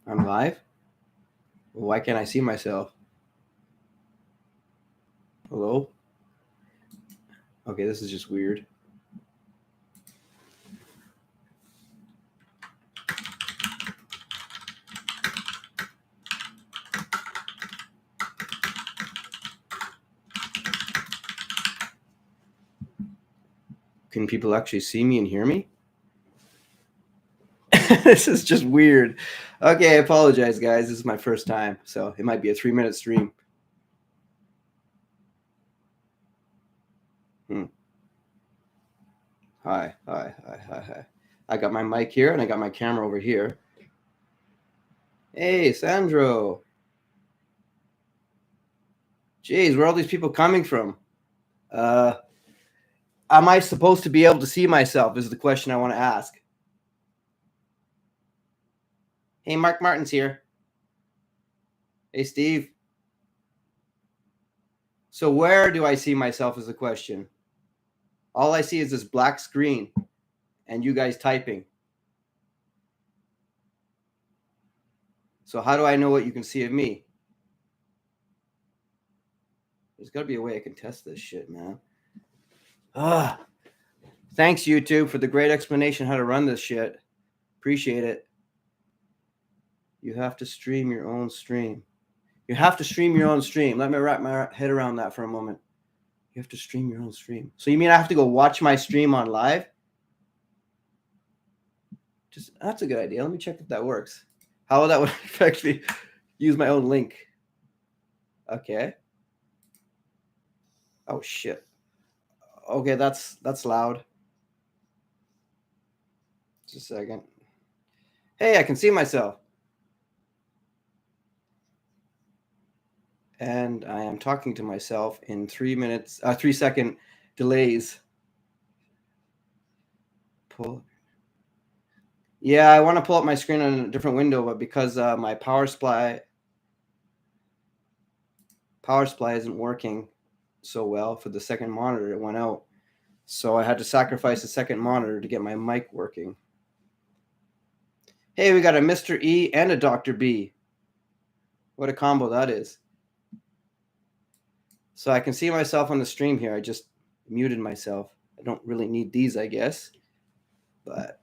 I'm live? Why can't I see myself? Hello? Okay, this is just weird. Can people actually see me and hear me? This is just weird. Okay, I apologize, guys. This is my first time, so it might be a 3-minute stream. Hi. I got my mic here, and I got my camera over here. Hey, Sandro. Jeez, where are all these people coming from? Am I supposed to be able to see myself is the question I want to ask. Hey, Mark Martin's here. Hey, Steve. So where do I see myself is the question. All I see is this black screen and you guys typing. So how do I know what you can see of me? There's got to be a way I can test this shit, man. Thanks, YouTube, for the great explanation how to run this shit. Appreciate it. You have to stream your own stream. You have to stream your own stream. Let me wrap my head around that for a moment. You have to stream your own stream. So you mean I have to go watch my stream on live? That's a good idea. Let me check if that works. How that would affect me? Use my own link. Okay. Oh shit. Okay, that's loud. Just a second. Hey, I can see myself. And I am talking to myself in 3-second delays. Yeah, I want to pull up my screen on a different window, but because my power supply isn't working so well for the second monitor, it went out. So I had to sacrifice a second monitor to get my mic working. Hey, we got a Mr. E and a Dr. B. What a combo that is. So I can see myself on the stream here. I just muted myself. I don't really need these, I guess. But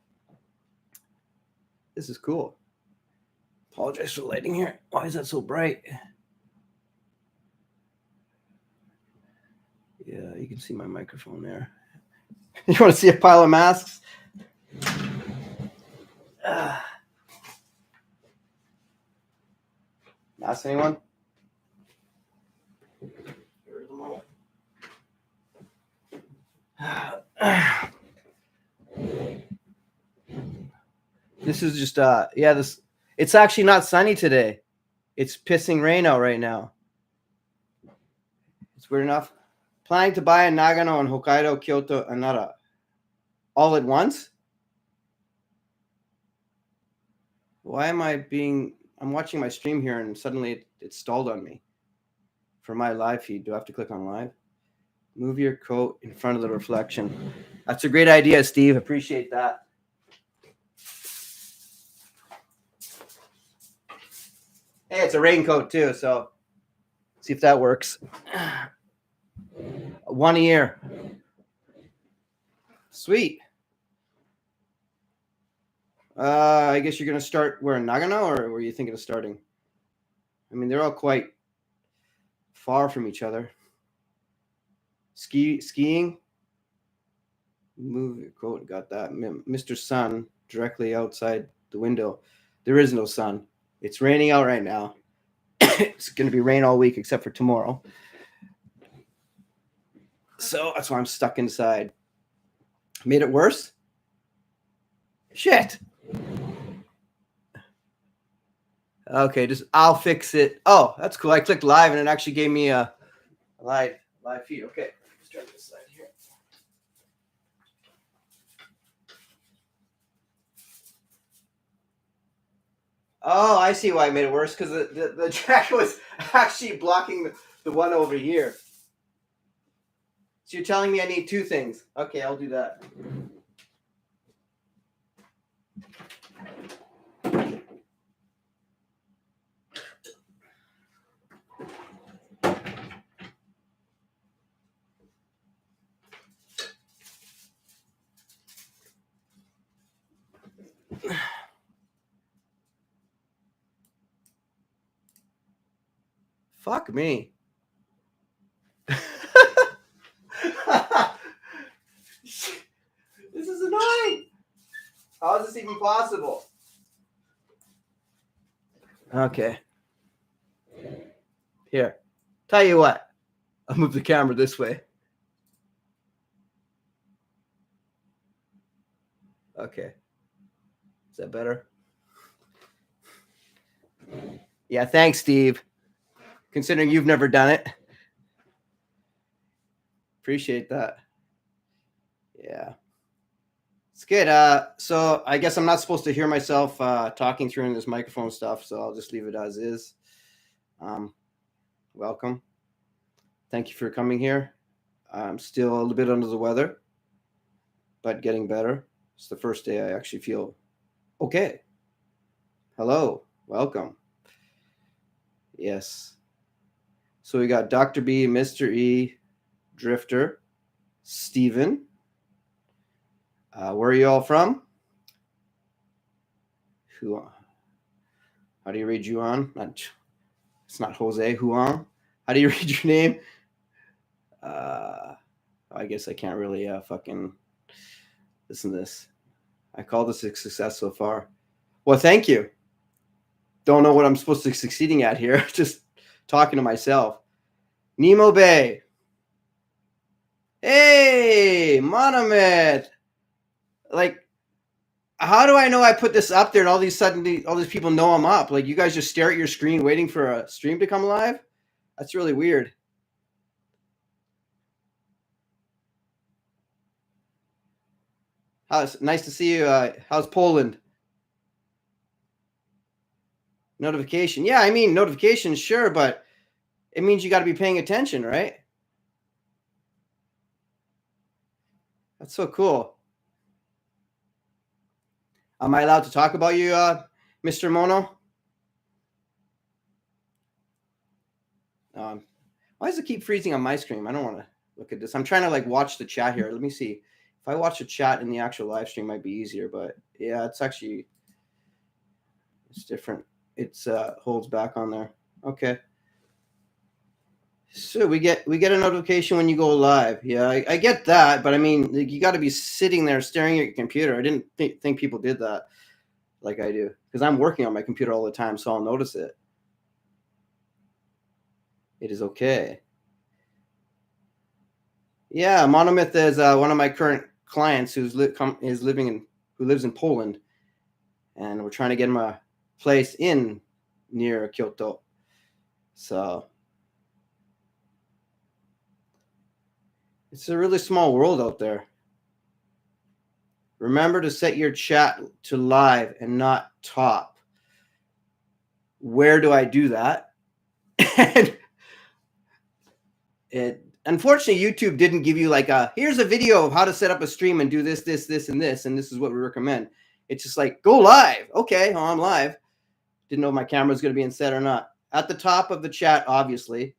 this is cool. Apologize for the lighting here. Why is that so bright? Yeah, you can see my microphone there. You want to see a pile of masks? Ask anyone? This is just it's actually not sunny today. It's pissing rain out right now. It's weird enough. Planning to buy in Nagano and Hokkaido, Kyoto, and Nara all at once? Why am I'm watching my stream here and suddenly it stalled on me. For my live feed, do I have to click on live? Move your coat in front of the reflection. That's a great idea, Steve. Appreciate that. Hey, it's a raincoat too, so see if that works. One a year. Sweet. I guess you're going to start where in Nagano, or were you thinking of starting? I mean, they're all quite far from each other. Skiing? Move your coat. Got that. Mr. Sun directly outside the window. There is no sun. It's raining out right now. It's going to be rain all week except for tomorrow. So that's why I'm stuck inside. Made it worse? Shit. Okay, I'll fix it. Oh, that's cool. I clicked live and it actually gave me a live feed. Okay, let's try this side here. Oh, I see why I made it worse, because the jack was actually blocking the one over here. So you're telling me I need two things. Okay, I'll do that. Fuck me. This is annoying. How is this even possible? Okay. Here. Tell you what. I'll move the camera this way. Okay. Is that better? Yeah, thanks, Steve. Considering you've never done it. Appreciate that. Yeah. It's good. So I guess I'm not supposed to hear myself talking through this microphone stuff, so I'll just leave it as is. Welcome. Thank you for coming here. I'm still a little bit under the weather, but getting better. It's the first day I actually feel okay. Hello. Welcome. Yes. So we got Dr. B, Mr. E, Drifter, Steven. Where are you all from? How do you read Juan? It's not Jose. Juan. How do you read your name? I guess I can't really fucking listen to this. I call this a success so far. Well, thank you. Don't know what I'm supposed to be succeeding at here. Just talking to myself. Nemo Bay. Hey, Monomet. Like, how do I know I put this up there and all these people know I'm up? Like, you guys just stare at your screen waiting for a stream to come live? That's really weird. Nice to see you. How's Poland? Notification. Yeah, I mean, notifications, sure, but it means you got to be paying attention, right? That's so cool. Am I allowed to talk about you, Mr. Mono? Why does it keep freezing on my screen? I don't want to look at this. I'm trying to like watch the chat here. Let me see. If I watch the chat in the actual live stream, it might be easier. But yeah, it's different. It's holds back on there. Okay. So we get a notification when you go live. Yeah, I get that, but I mean, like, you got to be sitting there staring at your computer. I didn't think people did that like I do, because I'm working on my computer all the time, so I'll notice it. It is okay. Yeah, Monomyth is one of my current clients who lives in Poland, and we're trying to get him a place near Kyoto. So it's a really small world out there. Remember to set your chat to live and not top. Where do I do that? Unfortunately, YouTube didn't give you like here's a video of how to set up a stream and do this, and this is what we recommend. It's just like, go live. Okay, I'm live. Didn't know if my camera was going to be in set or not. At the top of the chat, obviously.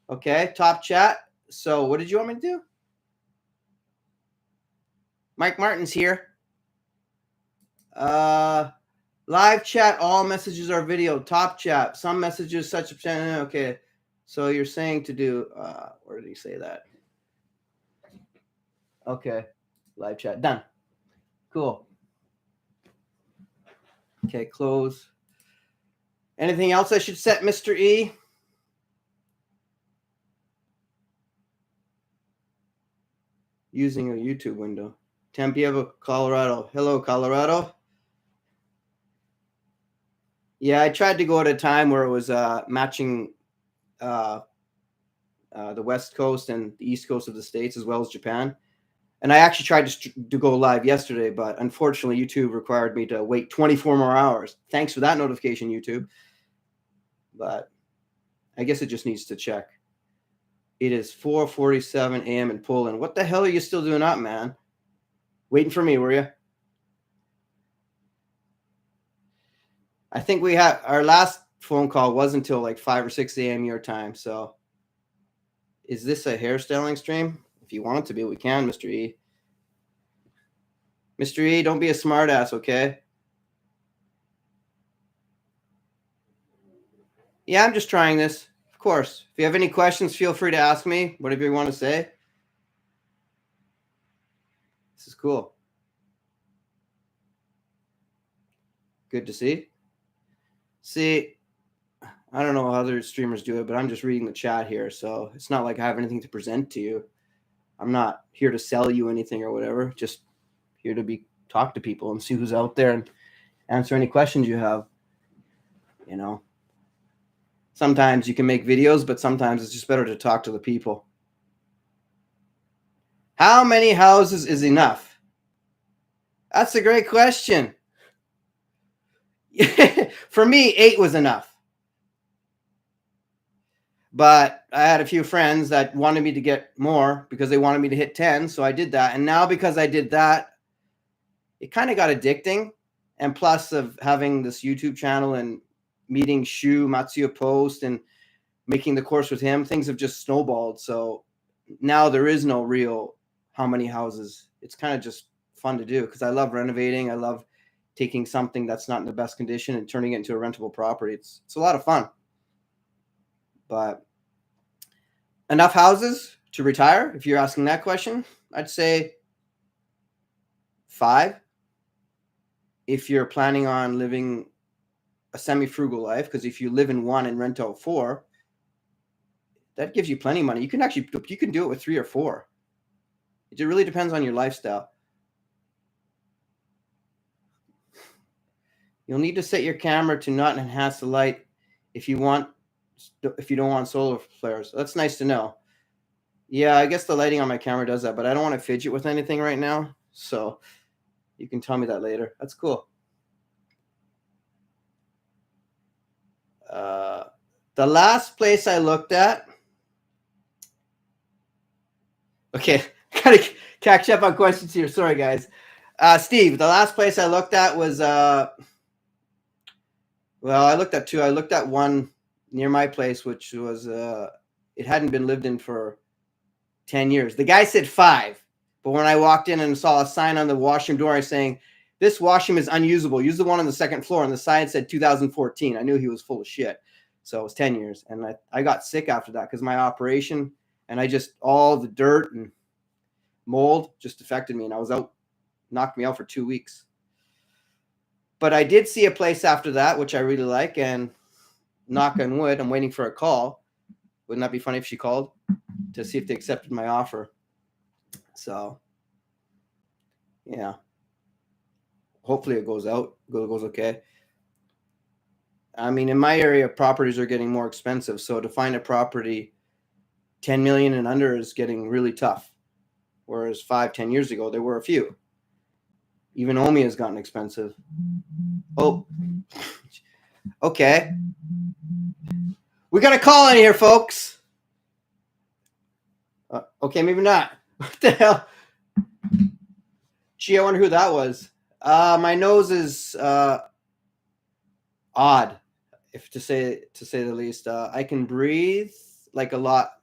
Okay, top chat. So what did you want me to do? Mike Martin's here. Live chat, all messages are video. Top chat, some messages such a okay. So you're saying to do where did he say that? Okay. Live chat done. Cool. Okay, close. Anything else I should set, Mr. E? Using a YouTube window. Tempe, Colorado. Hello, Colorado. Yeah, I tried to go at a time where it was matching the West Coast and the East Coast of the States as well as Japan. And I actually tried to go live yesterday, but unfortunately, YouTube required me to wait 24 more hours. Thanks for that notification, YouTube. But I guess it just needs to check. It is 4:47 a.m. in Poland. What the hell are you still doing up, man? Waiting for me, were you? I think we had our last phone call was until like 5 or 6 a.m. your time. So is this a hairstyling stream? If you want it to be, we can, Mr. E. Mr. E, don't be a smartass, okay? Yeah, I'm just trying this. course. If you have any questions, feel free to ask me. Whatever you want to say. This is cool. Good to see. See, I don't know how other streamers do it, but I'm just reading the chat here. So it's not like I have anything to present to you. I'm not here to sell you anything or whatever. Just here to talk to people and see who's out there and answer any questions you have. You know, sometimes you can make videos, but sometimes it's just better to talk to the people. How many houses is enough? That's a great question. For me, 8 was enough. But I had a few friends that wanted me to get more because they wanted me to hit 10. So I did that. And now because I did that, it kind of got addicting. And plus of having this YouTube channel and meeting Shu Matsuya Post and making the course with him, things have just snowballed. So now there is no real how many houses. It's kind of just fun to do because I love renovating. I love taking something that's not in the best condition and turning it into a rentable property. It's a lot of fun. But enough houses to retire, if you're asking that question, I'd say 5. If you're planning on living a semi-frugal life, because if you live in 1 and rent out 4, that gives you plenty of money. You can do it with 3 or 4. It really depends on your lifestyle. You'll need to set your camera to not enhance the light if you don't want solar flares. That's nice to know. Yeah, I guess the lighting on my camera does that, but I don't want to fidget with anything right now. So you can tell me that later. That's cool. The last place I looked at. Okay, gotta catch up on questions here. Sorry, guys. Steve, the last place I looked at was well, I looked at 2. I looked at one near my place, which was it hadn't been lived in for 10 years. The guy said 5, but when I walked in and saw a sign on the washroom door saying, "This washroom is unusable. Use the one on the second floor," and the sign said 2014, I knew he was full of shit. So it was 10 years. And I got sick after that because my operation and all the dirt and mold just affected me. And I was knocked me out for 2 weeks. But I did see a place after that, which I really like. And knock on wood, I'm waiting for a call. Wouldn't that be funny if she called to see if they accepted my offer? So, yeah. Hopefully it goes okay. I mean, in my area, properties are getting more expensive. So to find a property 10 million and under is getting really tough. Whereas 5-10 years ago, there were a few. Even Omi has gotten expensive. Oh, okay. We got a call in here, folks. Okay, maybe not. What the hell? Gee, I wonder who that was. My nose is odd, if to say the least. I can breathe like a lot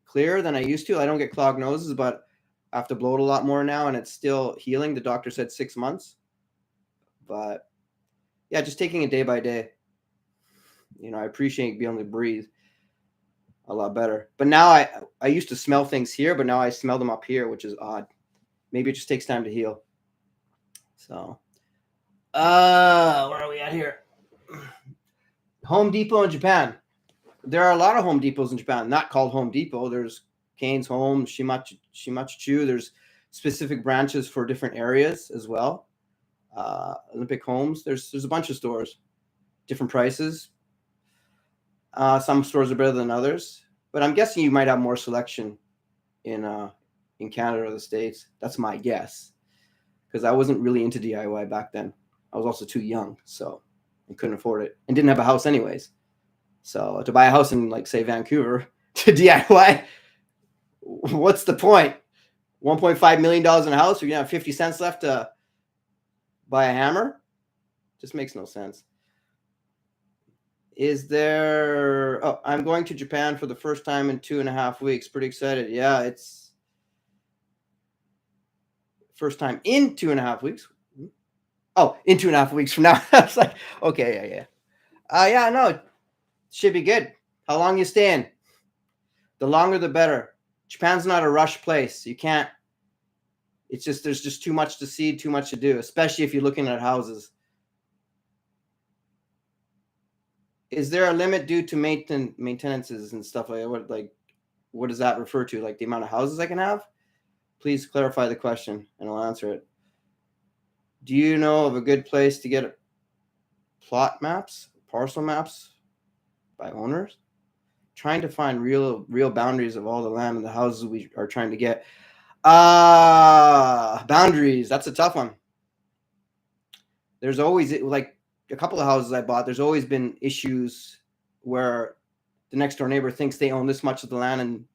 clearer than I used to. I don't get clogged noses, but I have to blow it a lot more now, and it's still healing. The doctor said 6 months. But yeah, just taking it day by day. You know, I appreciate being able to breathe a lot better. But now I used to smell things here, but now I smell them up here, which is odd. Maybe it just takes time to heal. So, where are we at here? Home Depot in Japan. There are a lot of Home Depots in Japan, not called Home Depot. There's Kane's Home, Shimachu. There's specific branches for different areas as well. Olympic Homes. There's a bunch of stores, different prices. Some stores are better than others, but I'm guessing you might have more selection in Canada or the States. That's my guess, because I wasn't really into DIY back then. I was also too young, so I couldn't afford it and didn't have a house anyways. So to buy a house in, like, say, Vancouver to DIY, what's the point? $1.5 million in a house, you're gonna have 50 cents left to buy a hammer? Just makes no sense. Is there? Oh, I'm going to Japan for the first time in 2.5 weeks. Pretty excited. Yeah, it's first time in 2.5 weeks. Oh, in 2.5 weeks from now. I was like, okay, yeah. Yeah, no, should be good. How long you staying? The longer the better. Japan's not a rush place. You can't. It's just there's just too much to see, too much to do, especially if you're looking at houses. Is there a limit due to maintenances and stuff like that? What does that refer to? Like the amount of houses I can have? Please clarify the question and I'll answer it. Do you know of a good place to get plot maps, parcel maps by owners? Trying to find real boundaries of all the land and the houses we are trying to get. Boundaries. That's a tough one. There's always, like a couple of houses I bought, there's always been issues where the next door neighbor thinks they own this much of the land and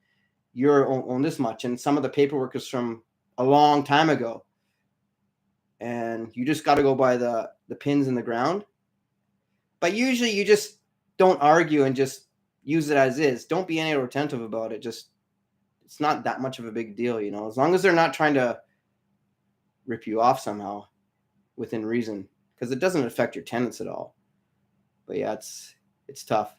you own this much. And some of the paperwork is from a long time ago. And you just got to go by the pins in the ground. But usually you just don't argue and just use it as is. Don't be any retentive about it. Just, it's not that much of a big deal, you know, as long as they're not trying to rip you off somehow within reason, because it doesn't affect your tenants at all. But yeah, it's tough.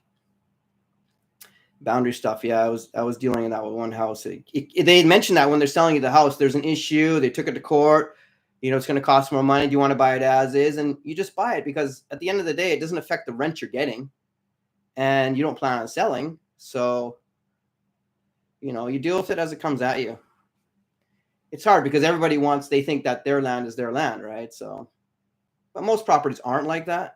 Boundary stuff. Yeah, I was dealing with that with one house. They had mentioned that when they're selling you the house, there's an issue. They took it to court. You know, it's going to cost more money. Do you want to buy it as is? And you just buy it because at the end of the day, it doesn't affect the rent you're getting. And you don't plan on selling. So, you know, you deal with it as it comes at you. It's hard because everybody they think that their land is their land, right? So, but most properties aren't like that.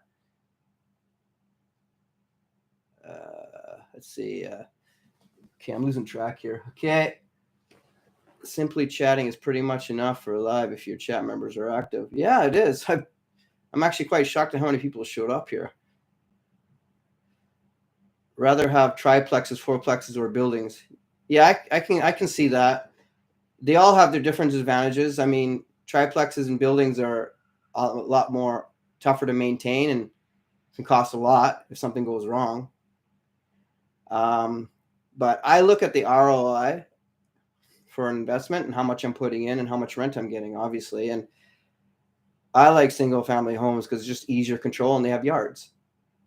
Let's see. Okay, I'm losing track here. Okay. Simply chatting is pretty much enough for live if your chat members are active. Yeah, it is. I'm actually quite shocked at how many people showed up here. Rather have triplexes, fourplexes, or buildings. Yeah, I can see that. They all have their different advantages. I mean, triplexes and buildings are a lot more tougher to maintain and can cost a lot if something goes wrong. But I look at the ROI for an investment and how much I'm putting in and how much rent I'm getting, obviously. And I like single family homes because it's just easier control and they have yards.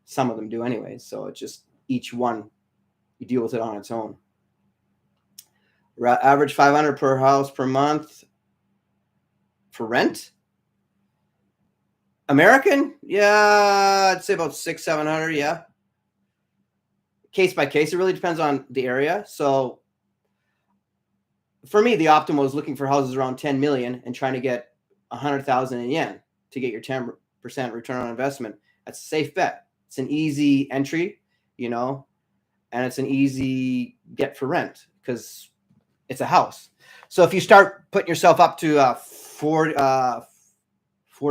Some of them do anyways. So it's just each one, you deal with it on its own. Average $500 per house per month for rent. American? Yeah, I'd say about $600-700. Yeah. Case by case. It really depends on the area. So for me, the optimal is looking for houses around 10 million and trying to get 100,000 in yen to get your 10% return on investment. That's a safe bet. It's an easy entry, you know, and it's an easy get for rent because it's a house. So if you start putting yourself up to 40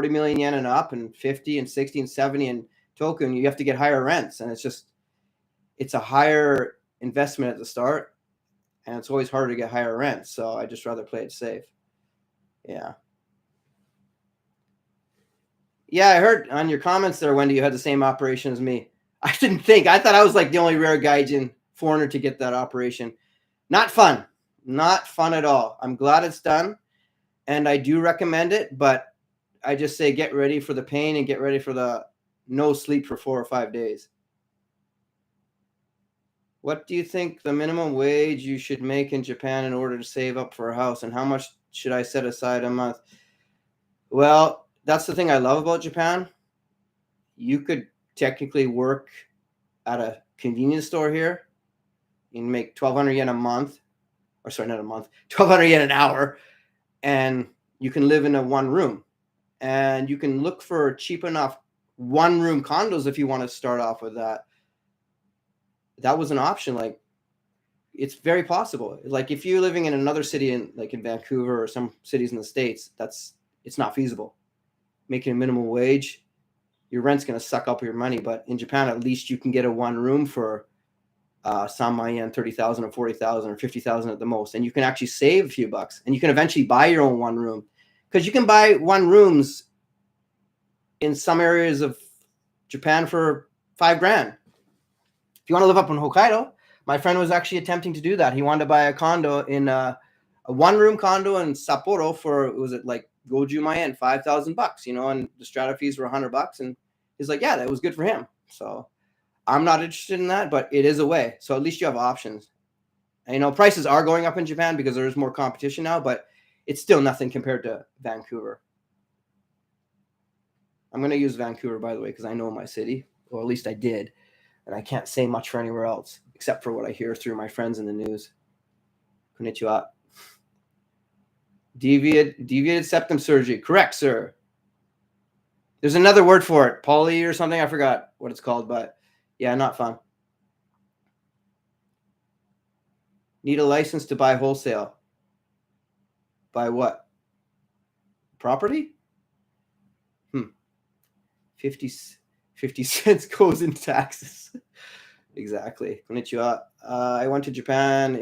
million yen and up, and 50 and 60 and 70 in token, you have to get higher rents. And it's a higher investment at the start. And it's always harder to get higher rents. So I just rather play it safe. Yeah. Yeah, I heard on your comments there, Wendy, you had the same operation as me. I didn't think. I thought I was like the only rare Gaijin foreigner to get that operation. Not fun. Not fun at all. I'm glad it's done. And I do recommend it. But I just say get ready for the pain and get ready for the no sleep for 4 or 5 days. What do you think the minimum wage you should make in Japan in order to save up for a house? And how much should I set aside a month? Well, that's the thing I love about Japan. You could technically work at a convenience store here and make 1,200 yen a month. Or sorry, not a month. 1,200 yen an hour. And you can live in a one room. And you can look for cheap enough one room condos if you want to start off with that. That was an option. Like, it's very possible. Like, if you're living in another city in Vancouver or some cities in the States, it's not feasible. Making a minimum wage, your rent's going to suck up your money. But in Japan, at least you can get a one room for some yen, 30,000 or 40,000 or 50,000 at the most. And you can actually save a few bucks, and you can eventually buy your own one room, because you can buy one rooms in some areas of Japan for $5,000. If you want to live up in Hokkaido, my friend was actually attempting to do that. He wanted to buy a condo in a one-room condo in Sapporo for, was it like Goju Mayen, $5,000, you know, and the strata fees were $100. And he's like, yeah, that was good for him. So I'm not interested in that, but it is a way. So at least you have options. And, you know, prices are going up in Japan because there's more competition now, but it's still nothing compared to Vancouver. I'm going to use Vancouver, by the way, because I know my city, or at least I did. And I can't say much for anywhere else, except for what I hear through my friends in the news. Konnichiwa. Deviated septum surgery. Correct, sir. There's another word for it. Poly or something. I forgot what it's called, but yeah, not fun. Need a license to buy wholesale. Buy what? Property? 50 cents goes in taxes. Exactly. Konnichiwa. I went to Japan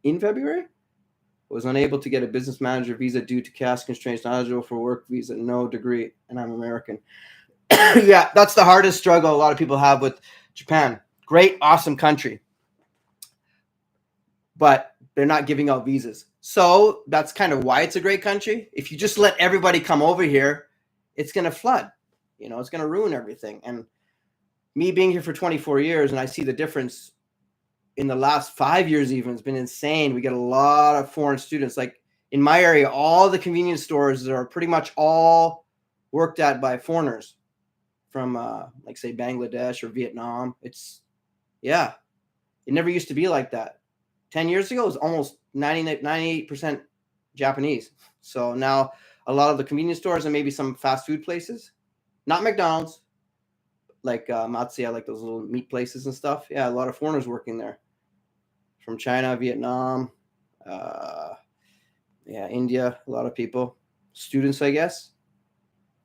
in February. Was unable to get a business manager visa due to caste constraints, not eligible for work visa, no degree, and I'm American. Yeah, that's the hardest struggle a lot of people have with Japan. Great, awesome country. But they're not giving out visas. So that's kind of why it's a great country. If you just let everybody come over here, it's going to flood. You know, it's going to ruin everything. And me being here for 24 years, and I see the difference in the last 5 years even, it's been insane. We get a lot of foreign students. Like in my area, all the convenience stores are pretty much all worked at by foreigners from like say Bangladesh or Vietnam. It's, yeah, it never used to be like that. 10 years ago, it was almost 98% Japanese. So now a lot of the convenience stores and maybe some fast food places, not McDonald's, like Matsuya, like those little meat places and stuff. Yeah, a lot of foreigners working there. From China, Vietnam, India, a lot of people. Students, I guess.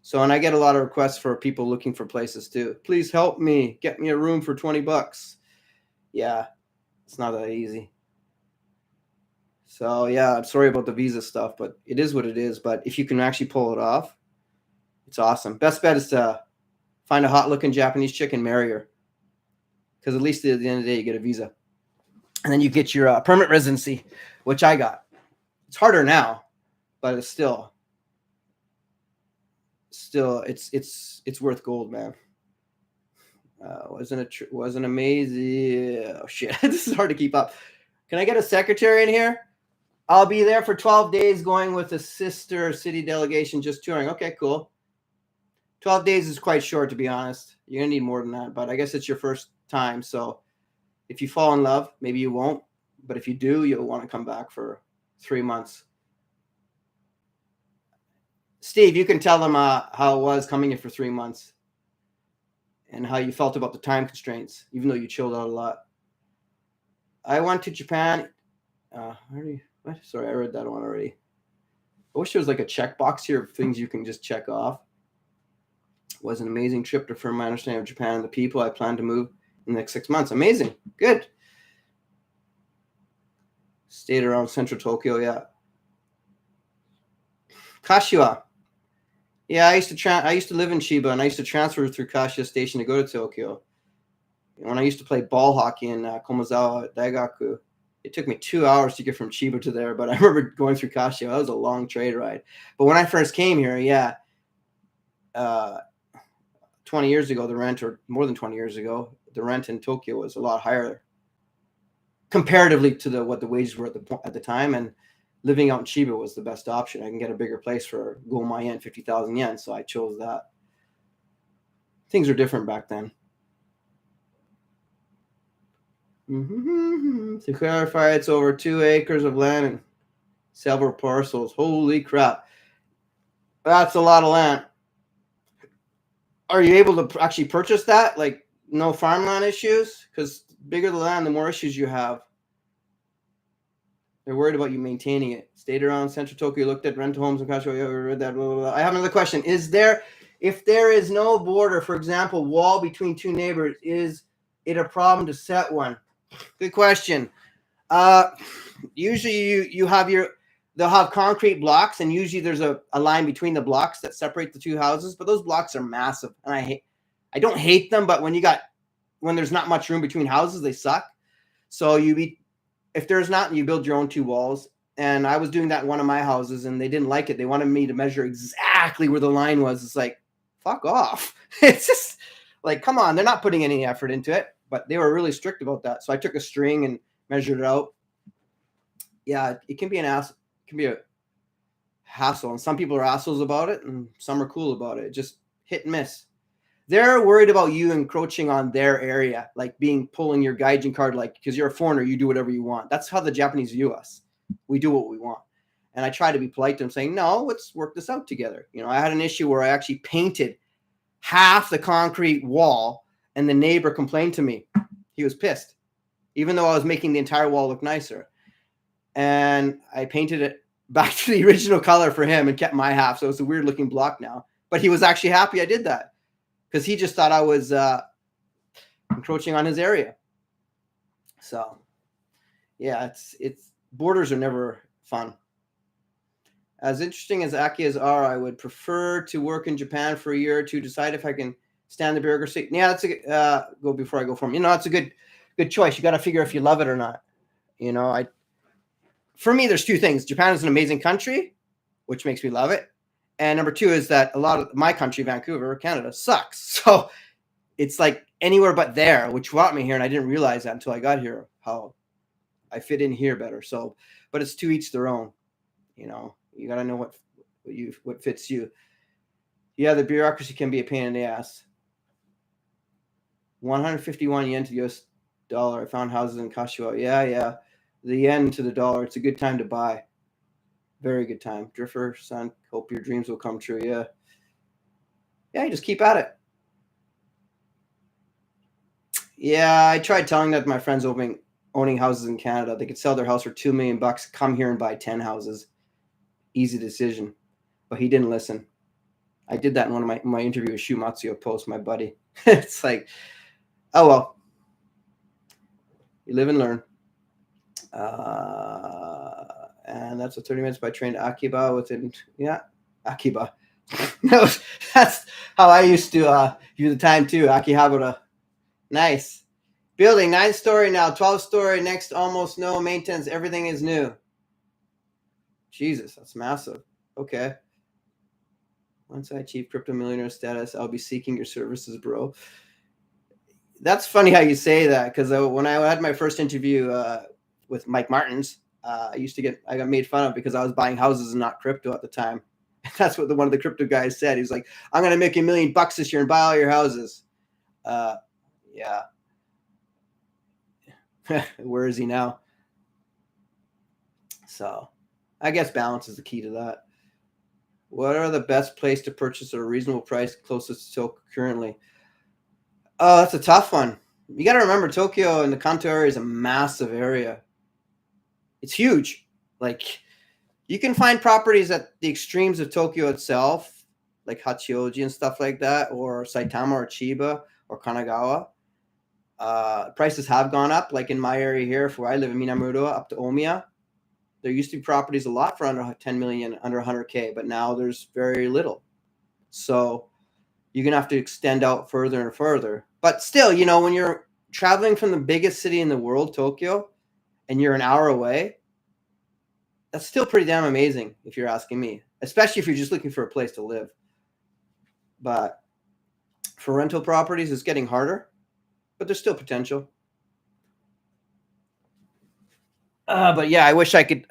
So, and I get a lot of requests for people looking for places too. Please help me. Get me a room for $20. Yeah, it's not that easy. So, yeah, I'm sorry about the visa stuff, but it is what it is. But if you can actually pull it off, it's awesome. Best bet is to find a hot-looking Japanese chick and marry her. Because at least at the end of the day, you get a visa. And then you get your permanent residency, which I got. It's harder now, but it's still it's worth gold, man. Wasn't amazing. Oh shit, this is hard to keep up. Can I get a secretary in here? I'll be there for 12 days going with a sister city delegation just touring. Okay, cool. 12 days is quite short, to be honest. You're gonna need more than that, but I guess it's your first time, so if you fall in love, maybe you won't, but if you do, you'll want to come back for 3 months. Steve, you can tell them how it was coming in for 3 months and how you felt about the time constraints, even though you chilled out a lot. I went to Japan. Sorry, I read that one already. I wish there was like a checkbox here of things you can just check off. It was an amazing trip to affirm my understanding of Japan and the people. I plan to move in the next 6 months. Amazing. Good. Stayed around central Tokyo, yeah. Kashiwa. Yeah, I used to live in Chiba, and I used to transfer through Kashiwa Station to go to Tokyo. When I used to play ball hockey in Komazawa Daigaku, it took me 2 hours to get from Chiba to there, but I remember going through Kashiwa. That was a long trade ride. But when I first came here, 20 years ago, the rent, or more than 20 years ago, the rent in Tokyo was a lot higher comparatively to what the wages were at the time, and living out in Chiba was the best option. I can get a bigger place for Goma yen, 50,000 yen, so I chose that. Things were different back then. To clarify, it's over 2 acres of land and several parcels. Holy crap. That's a lot of land. Are you able to actually purchase that? Like, no farmland issues? Because bigger the land, the more issues you have. They're worried about you maintaining it. Stayed around Central Tokyo, looked at rental homes in Kashiwa, read that, blah, blah, blah. I have another question. If there is no border, for example, wall between two neighbors, is it a problem to set one? Good question. Usually they'll have concrete blocks, and usually there's a line between the blocks that separate the two houses, but those blocks are massive, and I don't hate them, but when there's not much room between houses, they suck. So if there's not, you build your own two walls. And I was doing that in one of my houses, and they didn't like it. They wanted me to measure exactly where the line was. It's like, fuck off. It's just, Like, come on, they're not putting any effort into it, but they were really strict about that. So I took a string and measured it out. Yeah, it can be an ass. It can be a hassle, and some people are assholes about it, and some are cool about it. Just hit and miss. They're worried about you encroaching on their area, like pulling your gaijin card, like because you're a foreigner, you do whatever you want. That's how the Japanese view us. We do what we want. And I try to be polite to them, saying, no, let's work this out together. I had an issue where I actually painted half the concrete wall, and the neighbor complained to me. He was pissed, even though I was making the entire wall look nicer. And I painted it back to the original color for him and kept my half. So it's a weird looking block now. But he was actually happy I did that because he just thought I was encroaching on his area. So, yeah, it's borders are never fun. As interesting as Akiyas are, I would prefer to work in Japan for a year or two, decide if I can stand the bureaucracy. Yeah, that's a go before I go for him. It's a good choice. You got to figure if you love it or not. For me, there's two things. Japan is an amazing country, which makes me love it. And number two is that a lot of my country, Vancouver, Canada, sucks. So it's like anywhere but there, which brought me here. And I didn't realize that until I got here, how I fit in here better. So, but it's to each their own. You got to know what fits you. Yeah, the bureaucracy can be a pain in the ass. 151 yen to the US dollar. I found houses in Kashiwa. Yeah. The yen to the dollar. It's a good time to buy. Very good time. Drifter, son, hope your dreams will come true. Yeah. Yeah, you just keep at it. Yeah, I tried telling that to my friends owning houses in Canada. They could sell their house for $2 million, come here and buy 10 houses. Easy decision. But he didn't listen. I did that in one of my interview with Shumatsuyo Post, my buddy. It's like, oh well. You live and learn. And that's 30 minutes by train to Akiba within, Akiba. No, that's how I used to use the time too. Akihabara. Nice. Building 9-story now, 12-story, next almost no maintenance. Everything is new. Jesus, that's massive. Okay. Once I achieve crypto millionaire status, I'll be seeking your services, bro. That's funny how you say that, because when I had my first interview with Mike Martins, I got made fun of because I was buying houses and not crypto at the time. That's what one of the crypto guys said. He's like, I'm going to make $1 million this year and buy all your houses. Yeah. Where is he now? So I guess balance is the key to that. What are the best place to purchase at a reasonable price closest to Tokyo currently? Oh, that's a tough one. You got to remember, Tokyo and the Kanto area is a massive area. It's huge. Like, you can find properties at the extremes of Tokyo itself, like Hachioji and stuff like that, or Saitama or Chiba or Kanagawa. Prices have gone up, like in my area here, where I live in Minamuro, up to Omiya. There used to be properties a lot for under 10 million, under 100K, but now there's very little. So you're going to have to extend out further and further. But still, when you're traveling from the biggest city in the world, Tokyo, and you're an hour away, that's still pretty damn amazing if you're asking me, especially if you're just looking for a place to live. But for rental properties, it's getting harder, but there's still potential. But yeah, I wish I could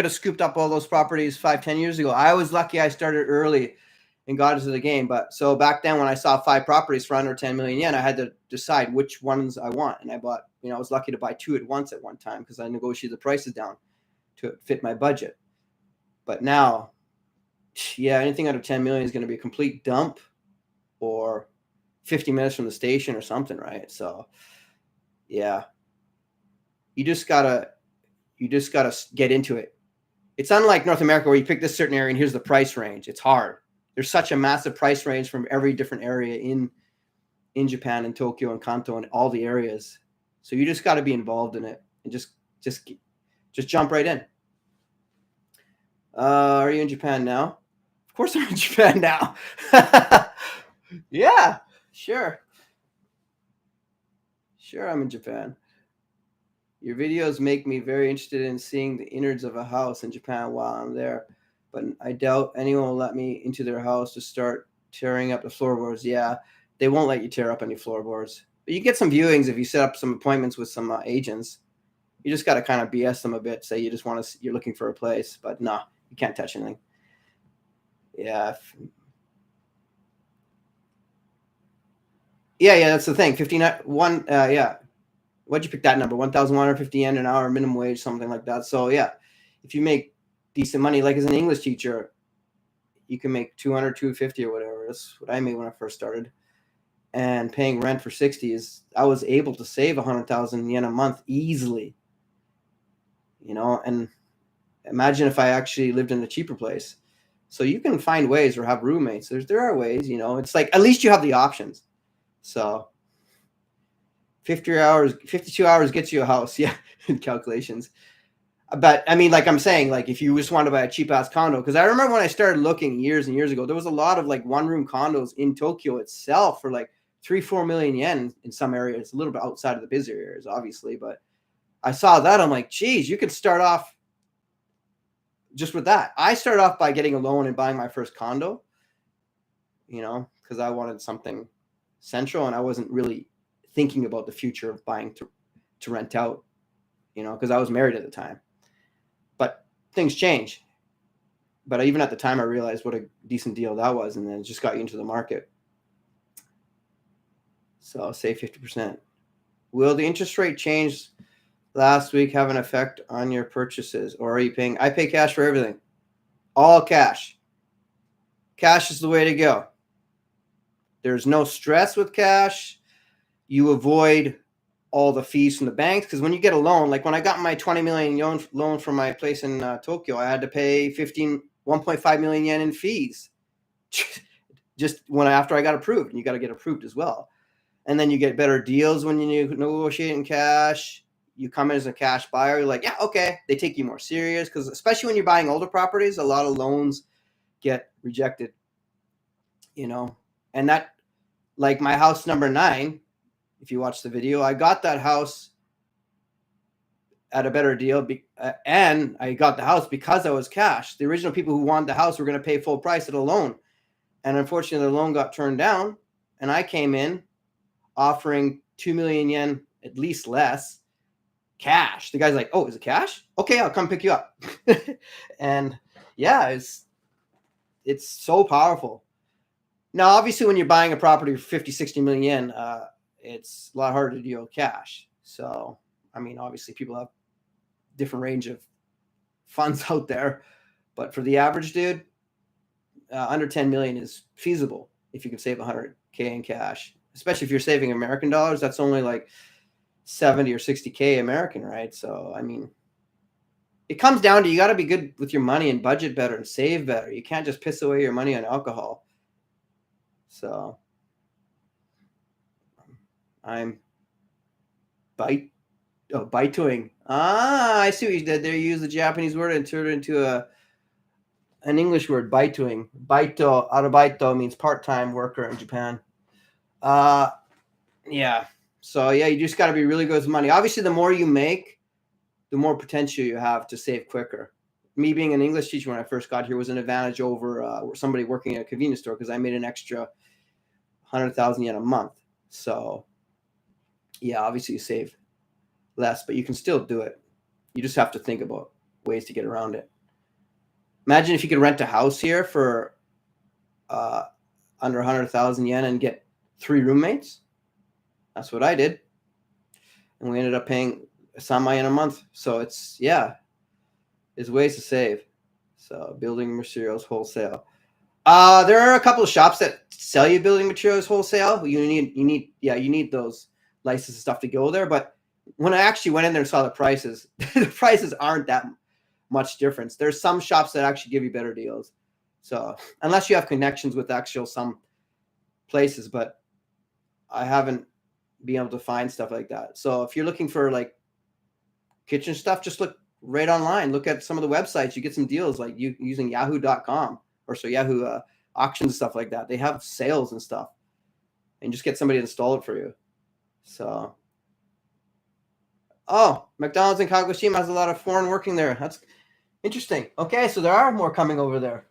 have scooped up all those properties 5-10 years ago. I was lucky I started early and got into the game. But so back then when I saw 5 properties for under 10 million yen, I had to decide which ones I want. And I bought, I was lucky to buy 2 at once at one time because I negotiated the prices down to fit my budget. But now, yeah, anything under 10 million is going to be a complete dump or 50 minutes from the station or something, right? So yeah, you just gotta get into it. It's unlike North America where you pick this certain area and here's the price range. It's hard. There's such a massive price range from every different area in Japan and Tokyo and Kanto and all the areas. So you just got to be involved in it and just jump right in. Are you in Japan now? Of course I'm in Japan now. Yeah, sure. Sure, I'm in Japan. Your videos make me very interested in seeing the innards of a house in Japan while I'm there, but I doubt anyone will let me into their house to start tearing up the floorboards. Yeah, they won't let you tear up any floorboards. But you get some viewings if you set up some appointments with some agents. You just got to kind of BS them a bit. Say you just want to, you're looking for a place, but no, you can't touch anything. Yeah. Yeah, that's the thing. 59, yeah. What'd you pick that number? 1,150 yen an hour minimum wage, something like that. So yeah, if you make decent money, like as an English teacher, you can make 200, 250 or whatever. That's what I made when I first started. And paying rent for 60 I was able to save 100,000 yen a month easily. And imagine if I actually lived in a cheaper place. So you can find ways or have roommates. There are ways, it's like, at least you have the options. So 52 hours gets you a house. Yeah. In calculations. But I mean, like I'm saying, like if you just want to buy a cheap ass condo, because I remember when I started looking years and years ago, there was a lot of like 1-room condos in Tokyo itself for like 3-4 million yen in some areas, a little bit outside of the busier areas, obviously. But I saw that. I'm like, geez, you could start off just with that. I started off by getting a loan and buying my first condo, because I wanted something central and I wasn't really thinking about the future of buying to rent out, because I was married at the time. But things change. But even at the time, I realized what a decent deal that was, and then it just got you into the market. So say 50%. Will the interest rate change last week have an effect on your purchases, or are you paying? I pay cash for everything. All cash. Cash is the way to go. There's no stress with cash. You avoid all the fees from the banks, because when you get a loan, like when I got my 20 million loan for my place in Tokyo, I had to pay 1.5 million yen in fees just after I got approved, and you got to get approved as well. And then you get better deals when you negotiate in cash. You come in as a cash buyer, you're like, yeah, okay. They take you more serious, because especially when you're buying older properties, a lot of loans get rejected, and that, like my house number 9, if you watch the video, I got that house at a better deal, and I got the house because I was cash. The original people who wanted the house were going to pay full price of the loan, and unfortunately, the loan got turned down. And I came in offering 2 million yen, at least less, cash. The guy's like, "Oh, is it cash? Okay, I'll come pick you up." And yeah, it's so powerful. Now, obviously, when you're buying a property for 50, 60 million yen, it's a lot harder to deal with cash. So, I mean, obviously people have different range of funds out there, but for the average dude, under 10 million is feasible if you can save 100K in cash, especially if you're saving American dollars. That's only like 70 or 60K American, right? So, I mean, it comes down to, you got to be good with your money and budget better and save better. You can't just piss away your money on alcohol. So I'm baitoing. I see what you did there. You used the Japanese word and turned it into an English word, baitoing. Baito, arubaito means part-time worker in Japan. Yeah. So yeah, you just got to be really good with money. Obviously, the more you make, the more potential you have to save quicker. Me being an English teacher when I first got here was an advantage over somebody working at a convenience store, because I made an extra 100,000 yen a month. So yeah, obviously you save less, but you can still do it. You just have to think about ways to get around it. Imagine if you could rent a house here for under 100,000 yen and get 3 roommates. That's what I did. And we ended up paying some yen a month. So there's ways to save. So building materials wholesale. There are a couple of shops that sell you building materials wholesale. You need those licenses stuff to go there. But when I actually went in there and saw the prices, the prices aren't that much difference. There's some shops that actually give you better deals. So unless you have connections with some places, but I haven't been able to find stuff like that. So if you're looking for like kitchen stuff, just look right online. Look at some of the websites. You get some deals like using yahoo.com or Yahoo auctions and stuff like that. They have sales and stuff, and just get somebody to install it for you. So, McDonald's in Kagoshima has a lot of foreign working there. That's interesting. Okay, so there are more coming over there.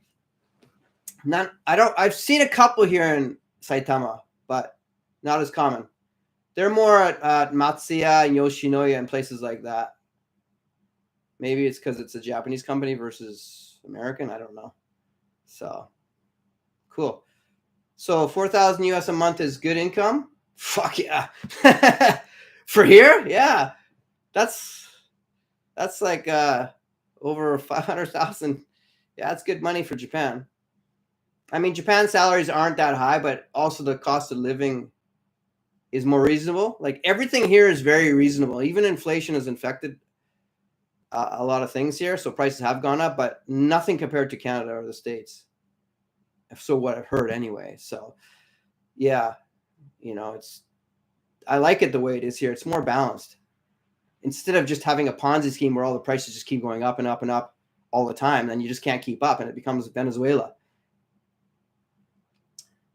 I've seen a couple here in Saitama, but Not as common. They're more at Matsuya and Yoshinoya and places like that. Maybe it's because it's a Japanese company versus American. I don't know. So cool. So 4,000 US a month is good income. Fuck yeah. For here, yeah. That's like over 500,000. Yeah, that's good money for Japan. I mean, Japan salaries aren't that high, but also the cost of living is more reasonable. Like everything here is very reasonable. Even inflation has infected a lot of things here, so prices have gone up, but nothing compared to Canada or the States. So what I've heard anyway. So yeah, I like it the way it is here. It's more balanced. Instead of just having a Ponzi scheme where all the prices just keep going up and up and up all the time, then you just can't keep up and it becomes Venezuela.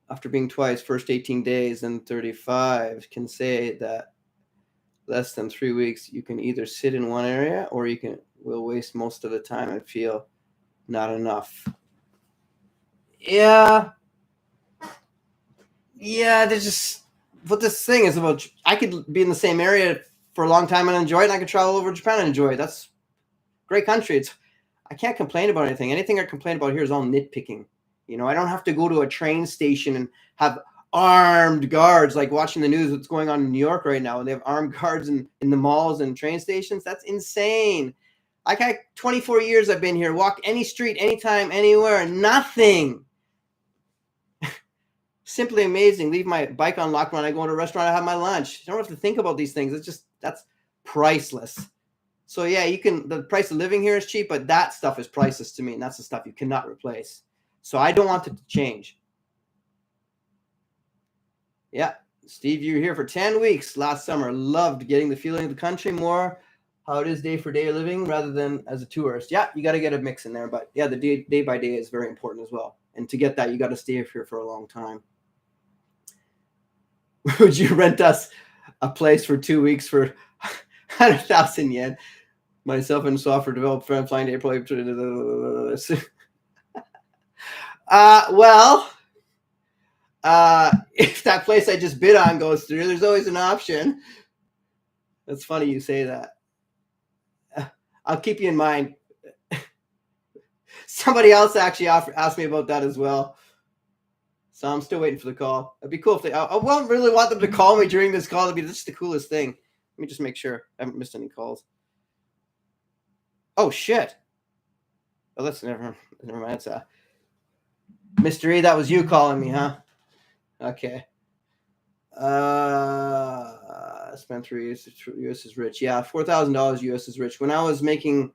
After being twice, first 18 days and 35, can say that less than 3 weeks, you can either sit in one area or will waste most of the time and feel not enough. Yeah, there's just what this thing is about. I could be in the same area for a long time and enjoy it, and I could travel over to Japan and enjoy it. That's a great country. I can't complain about anything. Anything I complain about here is all nitpicking. I don't have to go to a train station and have armed guards, like watching the news, what's going on in New York right now. And they have armed guards in the malls and train stations. That's insane. Like 24 years I've been here, walk any street, anytime, anywhere, nothing. Simply amazing. Leave my bike unlocked when I go to a restaurant, I have my lunch. I don't have to think about these things. That's priceless. So yeah, the price of living here is cheap, but that stuff is priceless to me. And that's the stuff you cannot replace. So I don't want it to change. Yeah. Steve, you were here for 10 weeks last summer. Loved getting the feeling of the country more, how it is day for day living rather than as a tourist. Yeah, you got to get a mix in there. But yeah, the day by day is very important as well. And to get that, you got to stay here for a long time. Would you rent us a place for 2 weeks for 100,000 yen? Myself and software developer friend flying to April. If that place I just bid on goes through, there's always an option. That's funny you say that. I'll keep you in mind. Somebody else actually asked me about that as well. So I'm still waiting for the call. It'd be cool if I won't really want them to call me during this call. It'd be just the coolest thing. Let me just make sure I haven't missed any calls. Oh shit. Oh, that's never mind. It's Mr. E, that was you calling me, huh? Okay. Spent 3 years. US is rich. Yeah, $4,000 US is rich. When I was making,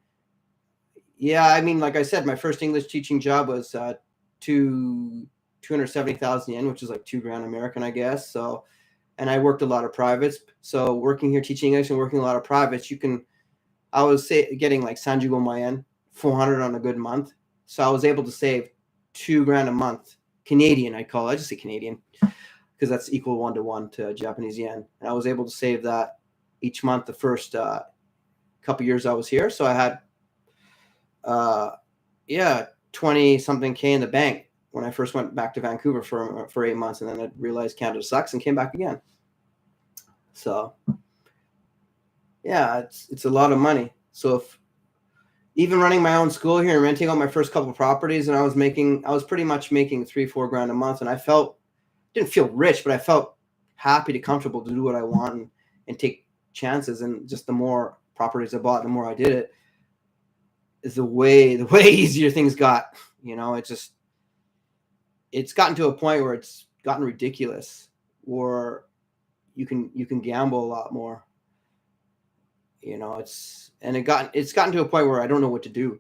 I mean, like I said, my first English teaching job was 270,000 yen, which is like $2,000 American, I guess. So, and I worked a lot of privates. So working here teaching English and working a lot of privates, I was getting like Sanjugo Mayen, 400 on a good month. So I was able to save $2,000 a month. Canadian, I call it. I just say Canadian because that's equal 1-to-1 to Japanese yen. And I was able to save that each month the first couple years I was here. So I had 20 something K in the bank when I first went back to Vancouver for 8 months, and then I realized Canada sucks and came back again. So yeah, it's a lot of money. So if even running my own school here and renting out my first couple of properties, and I was pretty much making $3-4 a month, and didn't feel rich, but I felt happy to comfortable to do what I want and take chances. And just the more properties I bought, the more I did it, is the way easier things got. It's gotten to a point where it's gotten ridiculous, or you can gamble a lot more. It's gotten to a point where I don't know what to do,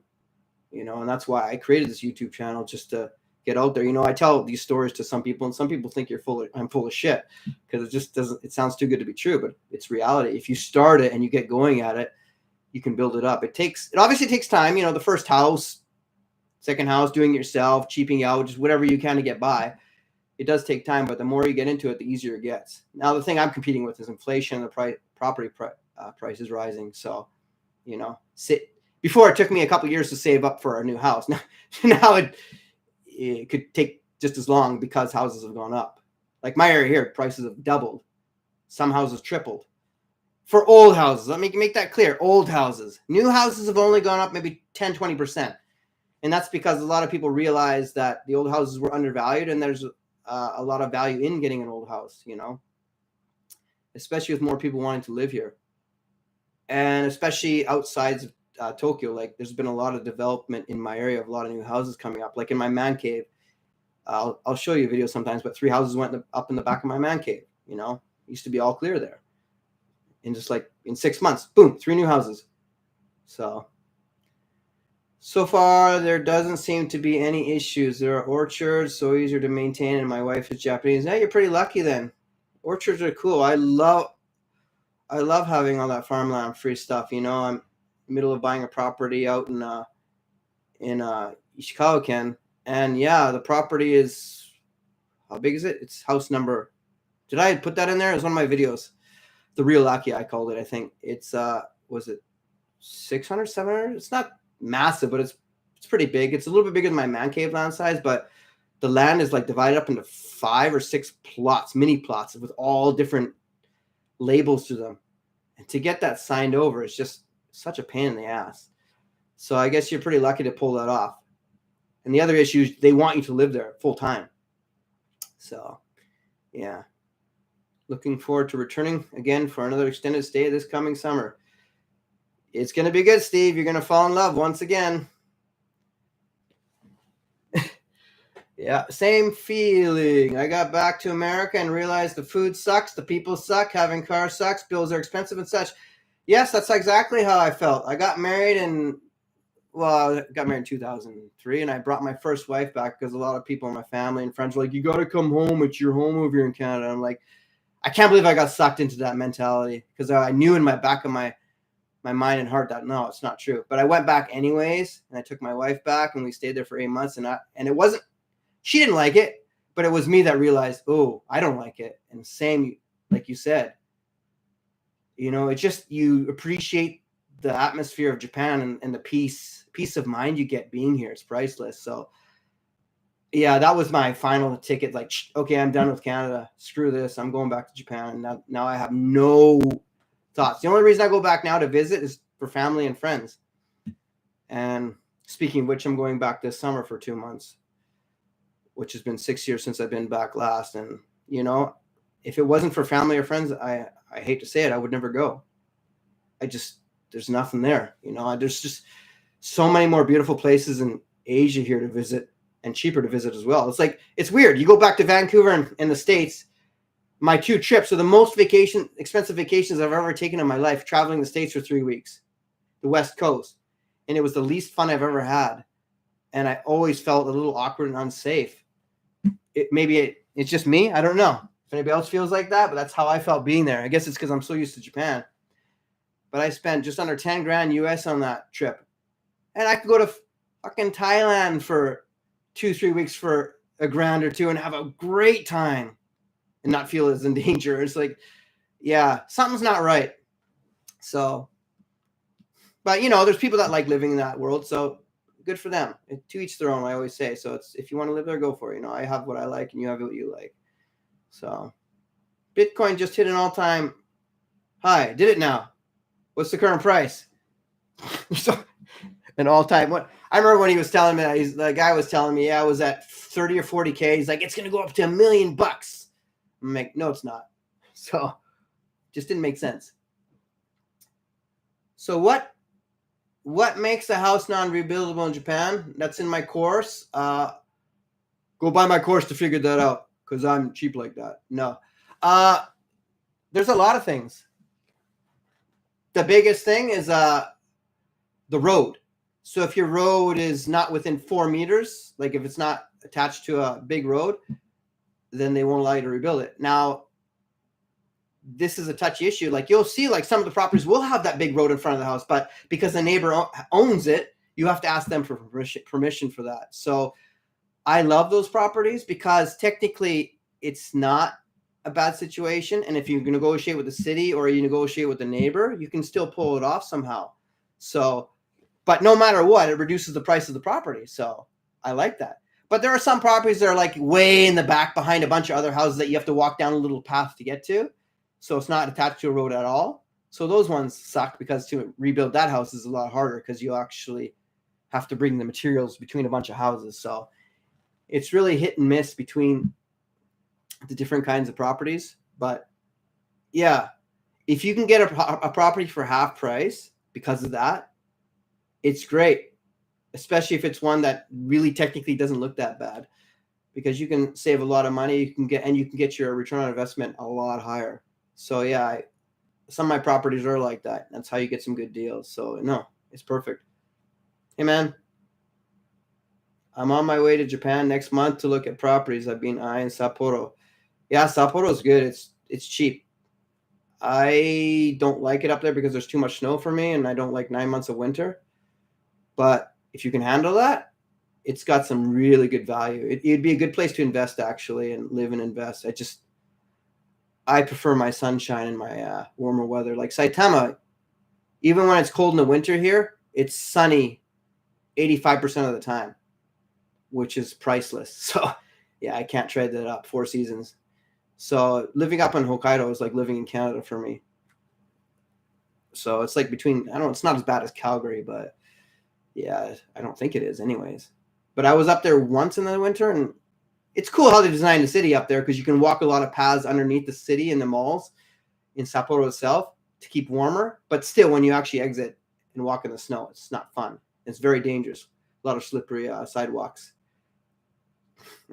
and that's why I created this YouTube channel, just to get out there. I tell these stories to some people, and some people think I'm full of shit because it sounds too good to be true, but it's reality. If you start it and you get going at it, you can build it up. It obviously takes time. The first house, second house, doing it yourself, cheaping out, just whatever you can to get by. It does take time, but the more you get into it, the easier it gets. Now, the thing I'm competing with is inflation. The property price is rising. So, before it took me a couple years to save up for a new house. Now it could take just as long because houses have gone up. Like my area here, prices have doubled. Some houses tripled. For old houses, let me make that clear. Old houses. New houses have only gone up maybe 10, 20%. And that's because a lot of people realize that the old houses were undervalued, and there's a lot of value in getting an old house, you know, especially with more people wanting to live here. And especially outside of Tokyo, like there's been a lot of development in my area of a lot of new houses coming up. Like in my man cave, I'll show you a video sometimes, but 3 houses went up in the back of my man cave, you know, it used to be all clear there. And just like in 6 months, boom, 3 new houses. So far, there doesn't seem to be any issues. There are orchards, so easier to maintain, and my wife is Japanese. Yeah, you're pretty lucky then. Orchards are cool. I love having all that farmland free stuff. You know, I'm in the middle of buying a property out in Ishikawa-ken, and yeah, the property is, how big is it? It's house number. Did I put that in there? It was one of my videos. The real Akiya, I called it. I think it's was it 600, 700? It's not massive, but it's pretty big. It's a little bit bigger than my man cave land size, but the land is like divided up into 5 or 6 plots, mini plots with all different labels to them. And to get that signed over is just such a pain in the ass. So I guess you're pretty lucky to pull that off. And the other issue is they want you to live there full time. So yeah, looking forward to returning again for another extended stay this coming summer. It's going to be good, Steve. You're going to fall in love once again. Yeah, same feeling. I got back to America and realized the food sucks, the people suck, having cars sucks, bills are expensive and such. Yes, that's exactly how I felt. I got married in 2003, and I brought my first wife back because a lot of people in my family and friends were like, you got to come home. It's your home over here in Canada. I'm like, I can't believe I got sucked into that mentality because I knew in my back of my mind and heart that no, it's not true. But I went back anyways, and I took my wife back, and we stayed there for 8 months. And it wasn't, she didn't like it, but it was me that realized, oh, I don't like it. And same, like you said, you know, it's just, you appreciate the atmosphere of Japan and the peace of mind you get being here. It's priceless. So yeah, that was my final ticket. Like, okay, I'm done with Canada. Screw this. I'm going back to Japan. And now I have no thoughts. The only reason I go back now to visit is for family and friends. And speaking of which, I'm going back this summer for 2 months, which has been 6 years since I've been back last. And, you know, if it wasn't for family or friends, I hate to say it, I would never go. There's nothing there. You know, there's just so many more beautiful places in Asia here to visit and cheaper to visit as well. It's weird. You go back to Vancouver and the States, my 2 trips are the most expensive vacations I've ever taken in my life, traveling the States for 3 weeks, the West Coast. And it was the least fun I've ever had. And I always felt a little awkward and unsafe. It's just me. I don't know if anybody else feels like that, but that's how I felt being there. I guess it's because I'm so used to Japan. But I spent just under 10 grand US on that trip. And I could go to fucking Thailand for 2-3 weeks for $1 grand or $2 and have a great time and not feel as in danger. It's like, yeah, something's not right. So, but you know, there's people that like living in that world. So good for them. To each their own, I always say. So it's, if you want to live there, go for it. You know, I have what I like and you have what you like. So Bitcoin just hit an all-time high. Did it now? What's the current price? So, an all-time what? I remember when he was telling me that, the guy was telling me, yeah, I was at 30 or 40K. He's like, it's going to go up to $1 million. I'm like, no, it's not. So just didn't make sense. So what makes a house non-rebuildable in Japan? That's in my course. Go buy my course to figure that out because I'm cheap like that. No. There's a lot of things. The biggest thing is the road. So if your road is not within 4 meters, like if it's not attached to a big road, then they won't allow you to rebuild it. Now, this is a touchy issue. Like you'll see, like some of the properties will have that big road in front of the house, but because the neighbor owns it, you have to ask them for permission for that. So I love those properties because technically it's not a bad situation. And if you negotiate with the city or you negotiate with the neighbor, you can still pull it off somehow. So, but no matter what, it reduces the price of the property. So I like that. But there are some properties that are like way in the back behind a bunch of other houses that you have to walk down a little path to get to. So it's not attached to a road at all. So those ones suck because to rebuild that house is a lot harder because you actually have to bring the materials between a bunch of houses. So it's really hit and miss between the different kinds of properties. But yeah, if you can get a property for half price because of that, it's great, especially if it's one that really technically doesn't look that bad, because you can save a lot of money. You can get your return on investment a lot higher. So yeah, some of my properties are like that. That's how you get some good deals. So no, it's perfect. Hey man, I'm on my way to Japan next month to look at properties. I've been eyeing Sapporo. Yeah, Sapporo is good. It's cheap. I don't like it up there because there's too much snow for me, and I don't like 9 months of winter. But if you can handle that, it's got some really good value. It'd be a good place to invest actually, and live and invest. I prefer my sunshine and my warmer weather. Like Saitama, even when it's cold in the winter here, it's sunny 85% of the time, which is priceless. So yeah, I can't trade that up. 4 seasons. So living up in Hokkaido is like living in Canada for me. So it's like between, I don't know, it's not as bad as Calgary, but yeah, I don't think it is anyways. But I was up there once in the winter, and it's cool how they designed the city up there because you can walk a lot of paths underneath the city and the malls in Sapporo itself to keep warmer. But still, when you actually exit and walk in the snow, it's not fun. It's very dangerous. A lot of slippery sidewalks.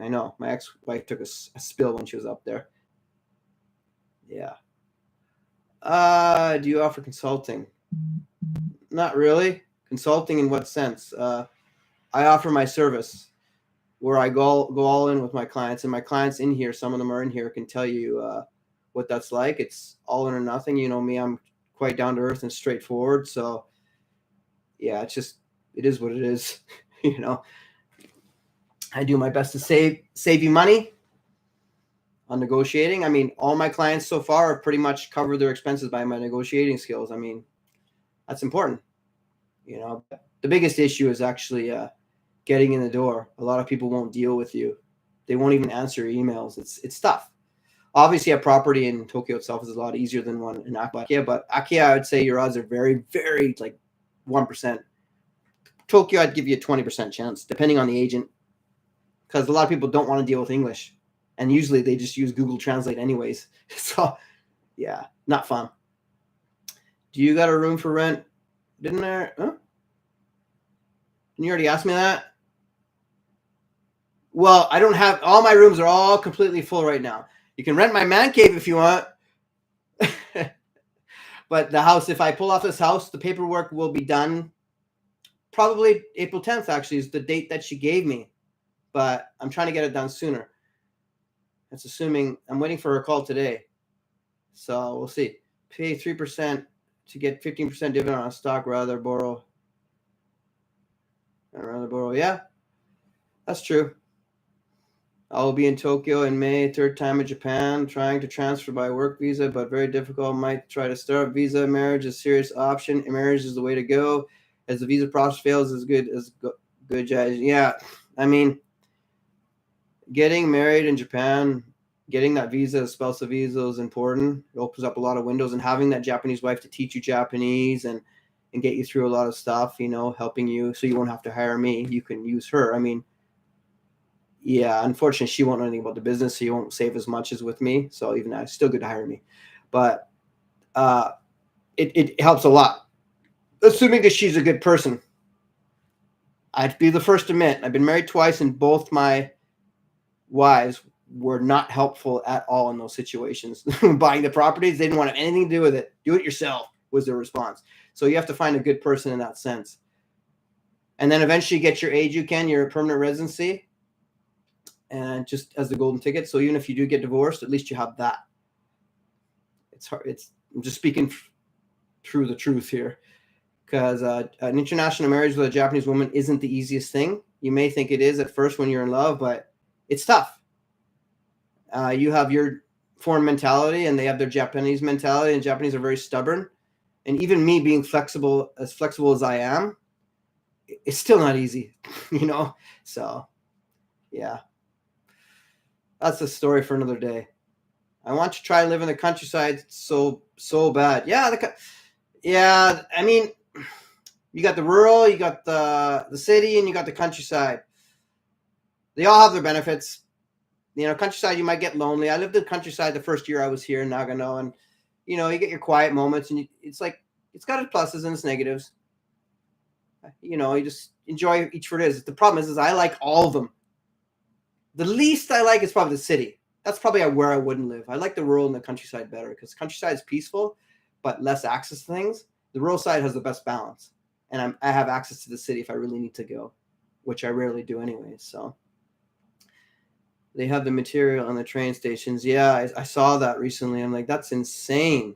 I know. My ex-wife took a spill when she was up there. Yeah. Do you offer consulting? Not really. Consulting in what sense? I offer my service where I go all in with my clients, and my clients in here, some of them are in here, can tell you what that's like. It's all in or nothing. You know me, I'm quite down to earth and straightforward. So yeah, it is what it is. You know, I do my best to save you money on negotiating. I mean, all my clients so far have pretty much covered their expenses by my negotiating skills. I mean, that's important. You know, the biggest issue is actually getting in the door. A lot of people won't deal with you. They won't even answer emails. It's tough. Obviously, a property in Tokyo itself is a lot easier than one in Akiya, but Akiya, I would say your odds are very, very like 1%. Tokyo, I'd give you a 20% chance, depending on the agent, because a lot of people don't want to deal with English, and usually they just use Google Translate anyways. So, yeah, not fun. Do you got a room for rent? Didn't there? Huh? Didn't you already ask me that? Well, I don't have, all my rooms are all completely full right now. You can rent my man cave if you want. But the house, if I pull off this house, the paperwork will be done probably April 10th, actually, is the date that she gave me. But I'm trying to get it done sooner. That's assuming, I'm waiting for her call today. So we'll see. Pay 3% to get 15% dividend on stock, rather borrow. I'd rather borrow. Yeah, that's true. I will be in Tokyo in May, third time in Japan, trying to transfer by work visa, but very difficult. Might try to start a visa. Marriage is a serious option. Marriage is the way to go. As the visa process fails, as good judge. Yeah, I mean, getting married in Japan, getting that visa, spousal visa, is important. It opens up a lot of windows, and having that Japanese wife to teach you Japanese and get you through a lot of stuff, you know, helping you so you won't have to hire me. You can use her. I mean, yeah, unfortunately, she won't know anything about the business, so you won't save as much as with me. So even that, it's still good to hire me. But it helps a lot. Assuming that she's a good person. I'd be the first to admit, I've been married twice, and both my wives were not helpful at all in those situations. Buying the properties, they didn't want anything to do with it. Do it yourself was their response. So you have to find a good person in that sense. And then eventually get your your permanent residency, and just as the golden ticket. So even if you do get divorced, at least you have that. It's hard. I'm just speaking through the truth here, because an international marriage with a Japanese woman isn't the easiest thing. You may think it is at first when you're in love, but it's tough. You have your foreign mentality, and they have their Japanese mentality, and Japanese are very stubborn. And even me being flexible as I am, it's still not easy, you know? So Yeah. That's a story for another day. I want to try to live in the countryside so bad. Yeah, yeah. I mean, you got the rural, you got the city, and you got the countryside. They all have their benefits. You know, countryside, you might get lonely. I lived in countryside the first year I was here in Nagano, and you know, you get your quiet moments, and it's like it's got its pluses and its negatives. You know, you just enjoy each for it is. The problem is I like all of them. The least I like is probably the city. That's probably where I wouldn't live. I like the rural and the countryside better because countryside is peaceful, but less access to things. The rural side has the best balance, and I have access to the city if I really need to go, which I rarely do anyway. So they have the material on the train stations. Yeah, I saw that recently. I'm like, that's insane.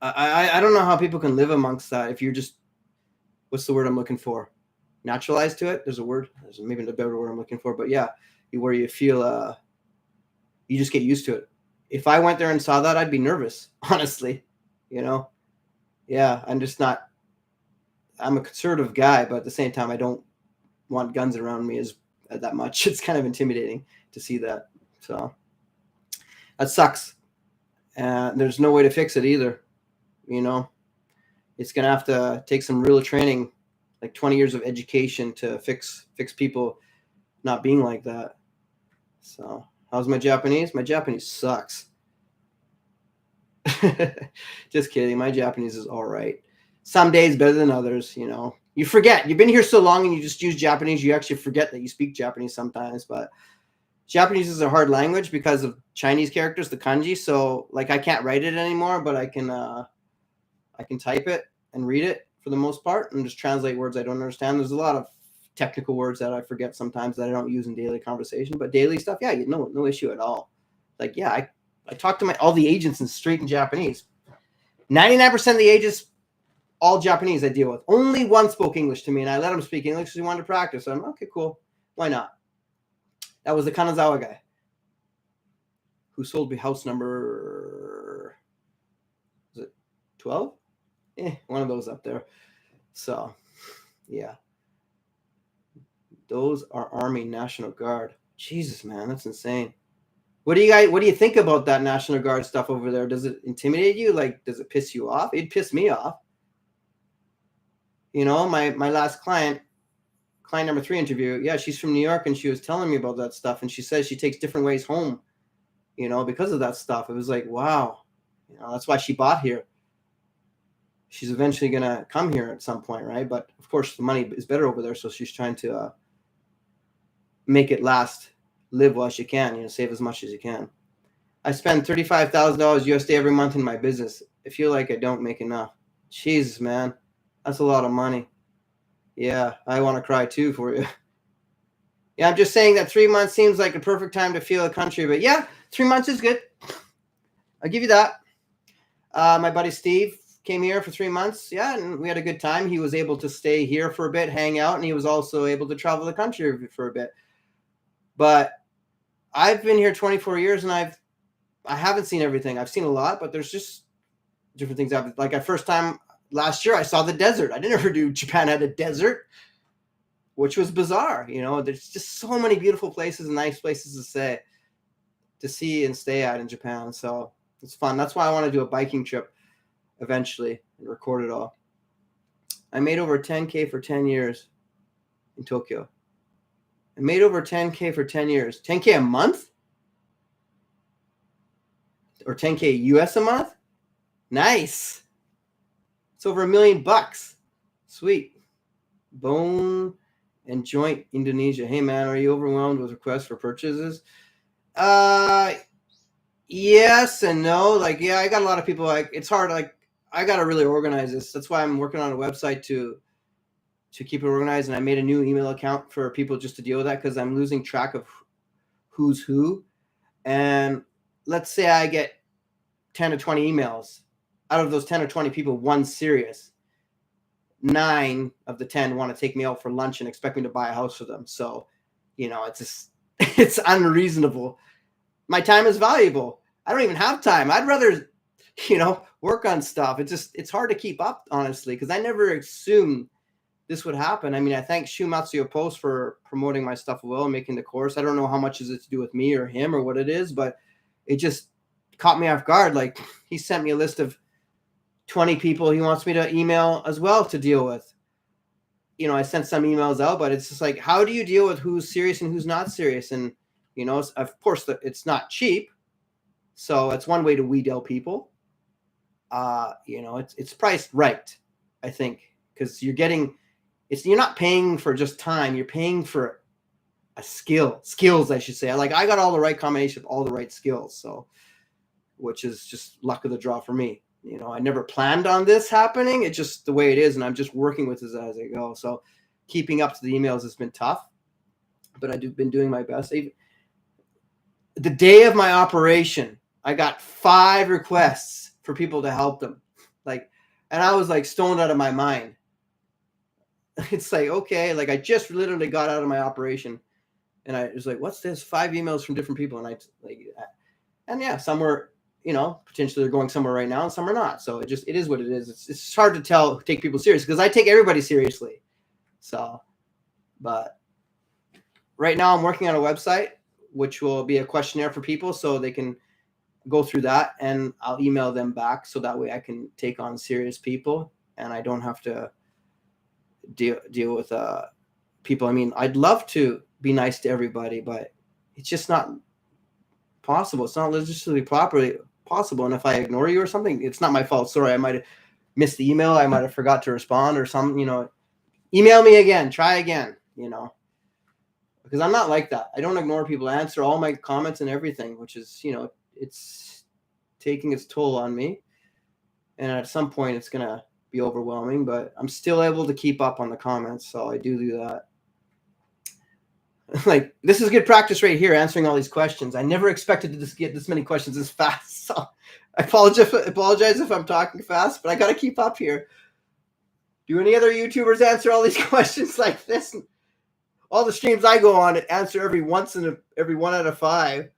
I don't know how people can live amongst that if you're just, what's the word I'm looking for? Naturalized to it. There's a word. There's maybe a better word I'm looking for, but yeah, where you feel you just get used to it. If I went there and saw that, I'd be nervous, honestly. You know, yeah, I'm a conservative guy, but at the same time, I don't want guns around me as that much. It's kind of intimidating to see that. So that sucks. And there's no way to fix it either. You know, it's going to have to take some real training, like 20 years of education to fix people not being like that. So how's my Japanese? My Japanese sucks. Just kidding. My Japanese is all right. Some days better than others, you know. You forget. You've been here so long and you just use Japanese, you actually forget that you speak Japanese sometimes. But Japanese is a hard language because of Chinese characters, the kanji. So like I can't write it anymore, but I can type it and read it for the most part and just translate words I don't understand. There's a lot of technical words that I forget sometimes that I don't use in daily conversation, but daily stuff, yeah, no issue at all. Like, yeah, I talk to all the agents straight in Japanese. 99% of the agents, all Japanese I deal with. Only one spoke English to me, and I let him speak English because he wanted to practice. So I'm okay, cool. Why not? That was the Kanazawa guy who sold me house number, was it 12? One of those up there. So, yeah. Those are Army National Guard. Jesus, man, that's insane. What do you think about that National Guard stuff over there? Does it intimidate you? Like, does it piss you off? It pissed me off. You know, my last client number 3 interview, yeah, she's from New York, and she was telling me about that stuff, and she says she takes different ways home, you know, because of that stuff. It was like, wow, you know, that's why she bought here. She's eventually going to come here at some point, right? But, of course, the money is better over there, so she's trying to make it last, live while she can, you know, save as much as you can. I spend $35,000 USD every month in my business. I feel like I don't make enough. Jesus, man. That's a lot of money. Yeah, I want to cry too for you. Yeah, I'm just saying that 3 months seems like a perfect time to feel a country. But yeah, 3 months is good. I'll give you that. My buddy Steve came here for 3 months. Yeah, and we had a good time. He was able to stay here for a bit, hang out, and he was also able to travel the country for a bit. But I've been here 24 years, and I haven't seen everything. I've seen a lot, but there's just different things. Like at first time last year, I saw the desert. I didn't ever do Japan had a desert, which was bizarre. You know, there's just so many beautiful places and nice places to see and stay at in Japan. So it's fun. That's why I want to do a biking trip eventually and record it all. I made over 10K for 10 years in Tokyo. I made over 10K for 10 years. 10K a month? Or 10K US a month? Nice. It's over $1 million. Sweet. Bone and Joint Indonesia. Hey man, are you overwhelmed with requests for purchases? Yes and no. Like, yeah, I got a lot of people. Like, it's hard. Like, I got to really organize this. That's why I'm working on a website to keep it organized. And I made a new email account for people just to deal with that because I'm losing track of who's who. And let's say I get 10 or 20 emails. Out of those 10 or 20 people, one's serious. 9 of the 10 want to take me out for lunch and expect me to buy a house for them. So, you know, it's just, it's unreasonable. My time is valuable. I don't even have time. I'd rather, you know, work on stuff. It's hard to keep up, honestly, because I never assume this would happen. I mean, I thank Shumatsuyo Post for promoting my stuff well and making the course. I don't know how much is it to do with me or him or what it is, but it just caught me off guard. Like, he sent me a list of 20 people he wants me to email as well to deal with. You know, I sent some emails out, but it's just like, how do you deal with who's serious and who's not serious? And, you know, of course, it's not cheap. So it's one way to weed out people. You know, it's priced right, I think, because you're not paying for just time. You're paying for a skills, I should say. Like, I got all the right combination of all the right skills. So, which is just luck of the draw for me. You know, I never planned on this happening. It's just the way it is. And I'm just working with this as I go. So keeping up to the emails has been tough, but I've been doing my best. Even the day of my operation, I got 5 requests for people to help them. Like, and I was like stoned out of my mind. It's like, okay, like I just literally got out of my operation and I was like, what's this? 5 emails from different people. And yeah, some were, you know, potentially they're going somewhere right now and some are not. So it is what it is. It's hard to take people serious because I take everybody seriously. So, but right now I'm working on a website, which will be a questionnaire for people so they can go through that and I'll email them back. So that way I can take on serious people and I don't have to deal with people. I mean, I'd love to be nice to everybody, but it's just not possible. It's not logistically possible. And if I ignore you or something, it's not my fault. Sorry, I might have missed the email. I might have forgot to respond or something, you know. Email me again. Try again, you know. Because I'm not like that. I don't ignore people. I answer all my comments and everything, which is, you know, it's taking its toll on me. And at some point, it's going to be overwhelming. But I'm still able to keep up on the comments. So I do that. Like, this is good practice right here, answering all these questions. I never expected to just get this many questions this fast. So I apologize if I'm talking fast, but I got to keep up here. Do any other YouTubers answer all these questions like this? All the streams I go on, answer every 1 out of 5.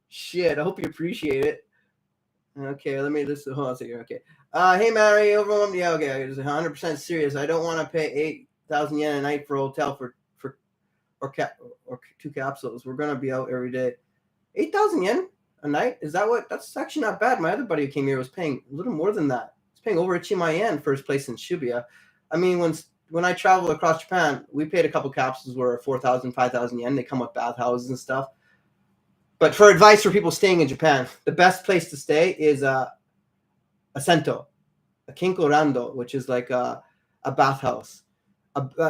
Shit, I hope you appreciate it. Okay, let me just hold on a second. Okay. Hey, Mary, overwhelmed. Yeah, okay. It's 100% serious. I don't want to pay 8,000 yen a night for a hotel or 2 capsules. We're gonna be out every day. 8,000 yen a night? Is that what? That's actually not bad. My other buddy who came here was paying a little more than that. He's paying over Ichima yen for his place in Shibuya. I mean, when I traveled across Japan, we paid a couple capsules were 4,000, 5,000 yen. They come with bathhouses and stuff. But for advice for people staying in Japan, the best place to stay is a sento, a kinko-rando, which is like a bathhouse.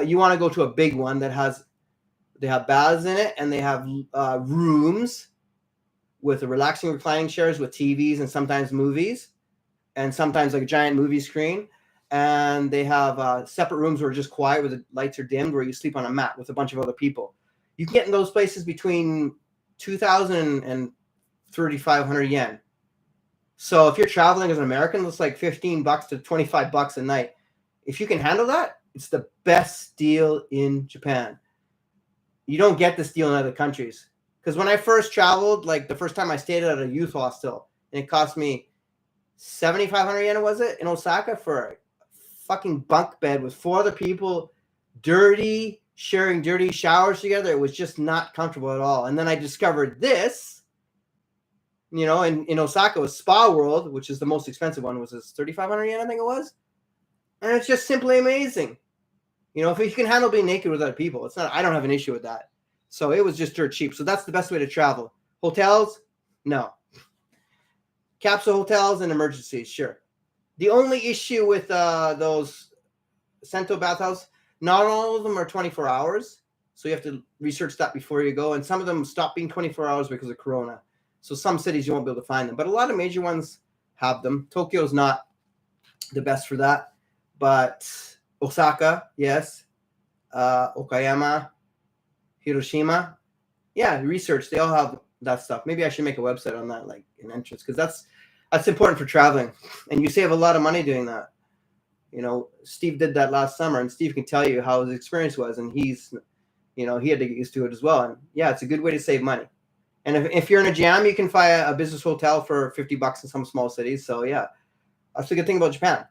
You want to go to a big one that they have baths in it, and they have rooms with relaxing reclining chairs with TVs and sometimes movies, and sometimes like a giant movie screen. And they have separate rooms where it's just quiet, where the lights are dimmed, where you sleep on a mat with a bunch of other people. You can get in those places between 2,000 and 3,500 yen. So if you're traveling as an American, it's like $15 to $25 a night. If you can handle that, it's the best deal in Japan. You don't get this deal in other countries. Because when I first traveled, like the first time I stayed at a youth hostel, and it cost me 7,500 yen, was it, in Osaka for a fucking bunk bed with 4 other people, sharing dirty showers together. It was just not comfortable at all. And then I discovered this, you know, in Osaka was Spa World, which is the most expensive one, was 3,500 yen, I think it was. And it's just simply amazing. You know, if you can handle being naked with other people, I don't have an issue with that. So it was just dirt cheap. So that's the best way to travel. Hotels? No. Capsule hotels and emergencies, sure. The only issue with those Sento bathhouses, not all of them are 24 hours. So you have to research that before you go. And some of them stop being 24 hours because of Corona. So some cities you won't be able to find them. But a lot of major ones have them. Tokyo's not the best for that. But Osaka, yes. Okayama, Hiroshima. Yeah, research. They all have that stuff. Maybe I should make a website on that, like an entrance, because that's important for traveling. And you save a lot of money doing that. You know, Steve did that last summer, and Steve can tell you how his experience was. And he's, you know, he had to get used to it as well. And yeah, it's a good way to save money. And if you're in a jam, you can find a business hotel for $50 in some small cities. So yeah, that's the good thing about Japan.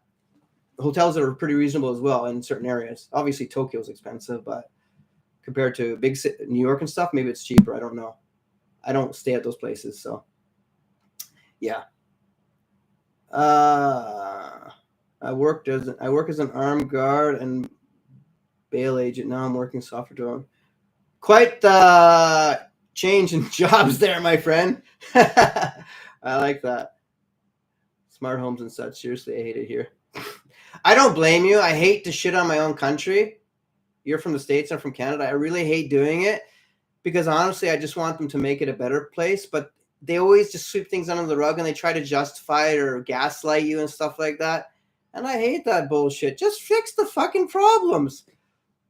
hotels that are pretty reasonable as well in certain areas. Obviously, Tokyo's expensive, but compared to big New York and stuff, maybe it's cheaper. I don't know. I don't stay at those places, so yeah. I work as an armed guard and bail agent. Now I'm working software drone. Quite the change in jobs there, my friend. I like that. Smart homes and such. Seriously, I hate it here. I don't blame you. I hate to shit on my own country. You're from the States, I'm from Canada. I really hate doing it because honestly, I just want them to make it a better place. But they always just sweep things under the rug and they try to justify it or gaslight you and stuff like that. And I hate that bullshit. Just fix the fucking problems.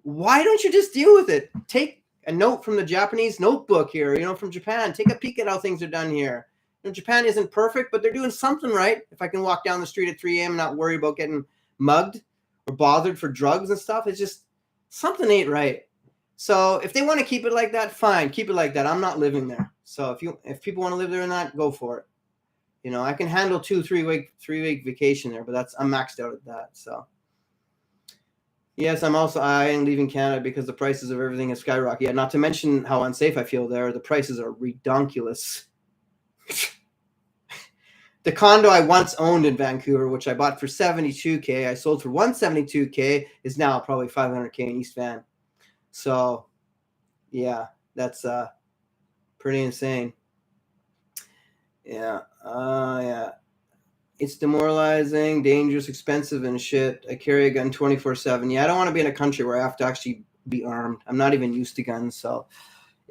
Why don't you just deal with it? Take a note from the Japanese notebook here, from Japan. Take a peek at how things are done here. Japan isn't perfect, but they're doing something right. If I can walk down the street at 3 a.m. and not worry about getting mugged or bothered for drugs and stuff, it's just something ain't right. So if they want to keep it like that, fine, keep it like that. I'm not living there. So if people want to live there or not, go for it. I can handle 3 week vacation there, but I'm maxed out at that. So yes, I am leaving Canada because the prices of everything have skyrocketed. Yeah, not to mention how unsafe I feel there. The prices are redonkulous. The condo I once owned in Vancouver, which I bought for $72K, I sold for $172K, is now probably $500K in East Van. So, yeah, that's pretty insane. Yeah, yeah. It's demoralizing, dangerous, expensive, and shit. I carry a gun 24/7. Yeah, I don't want to be in a country where I have to actually be armed. I'm not even used to guns, so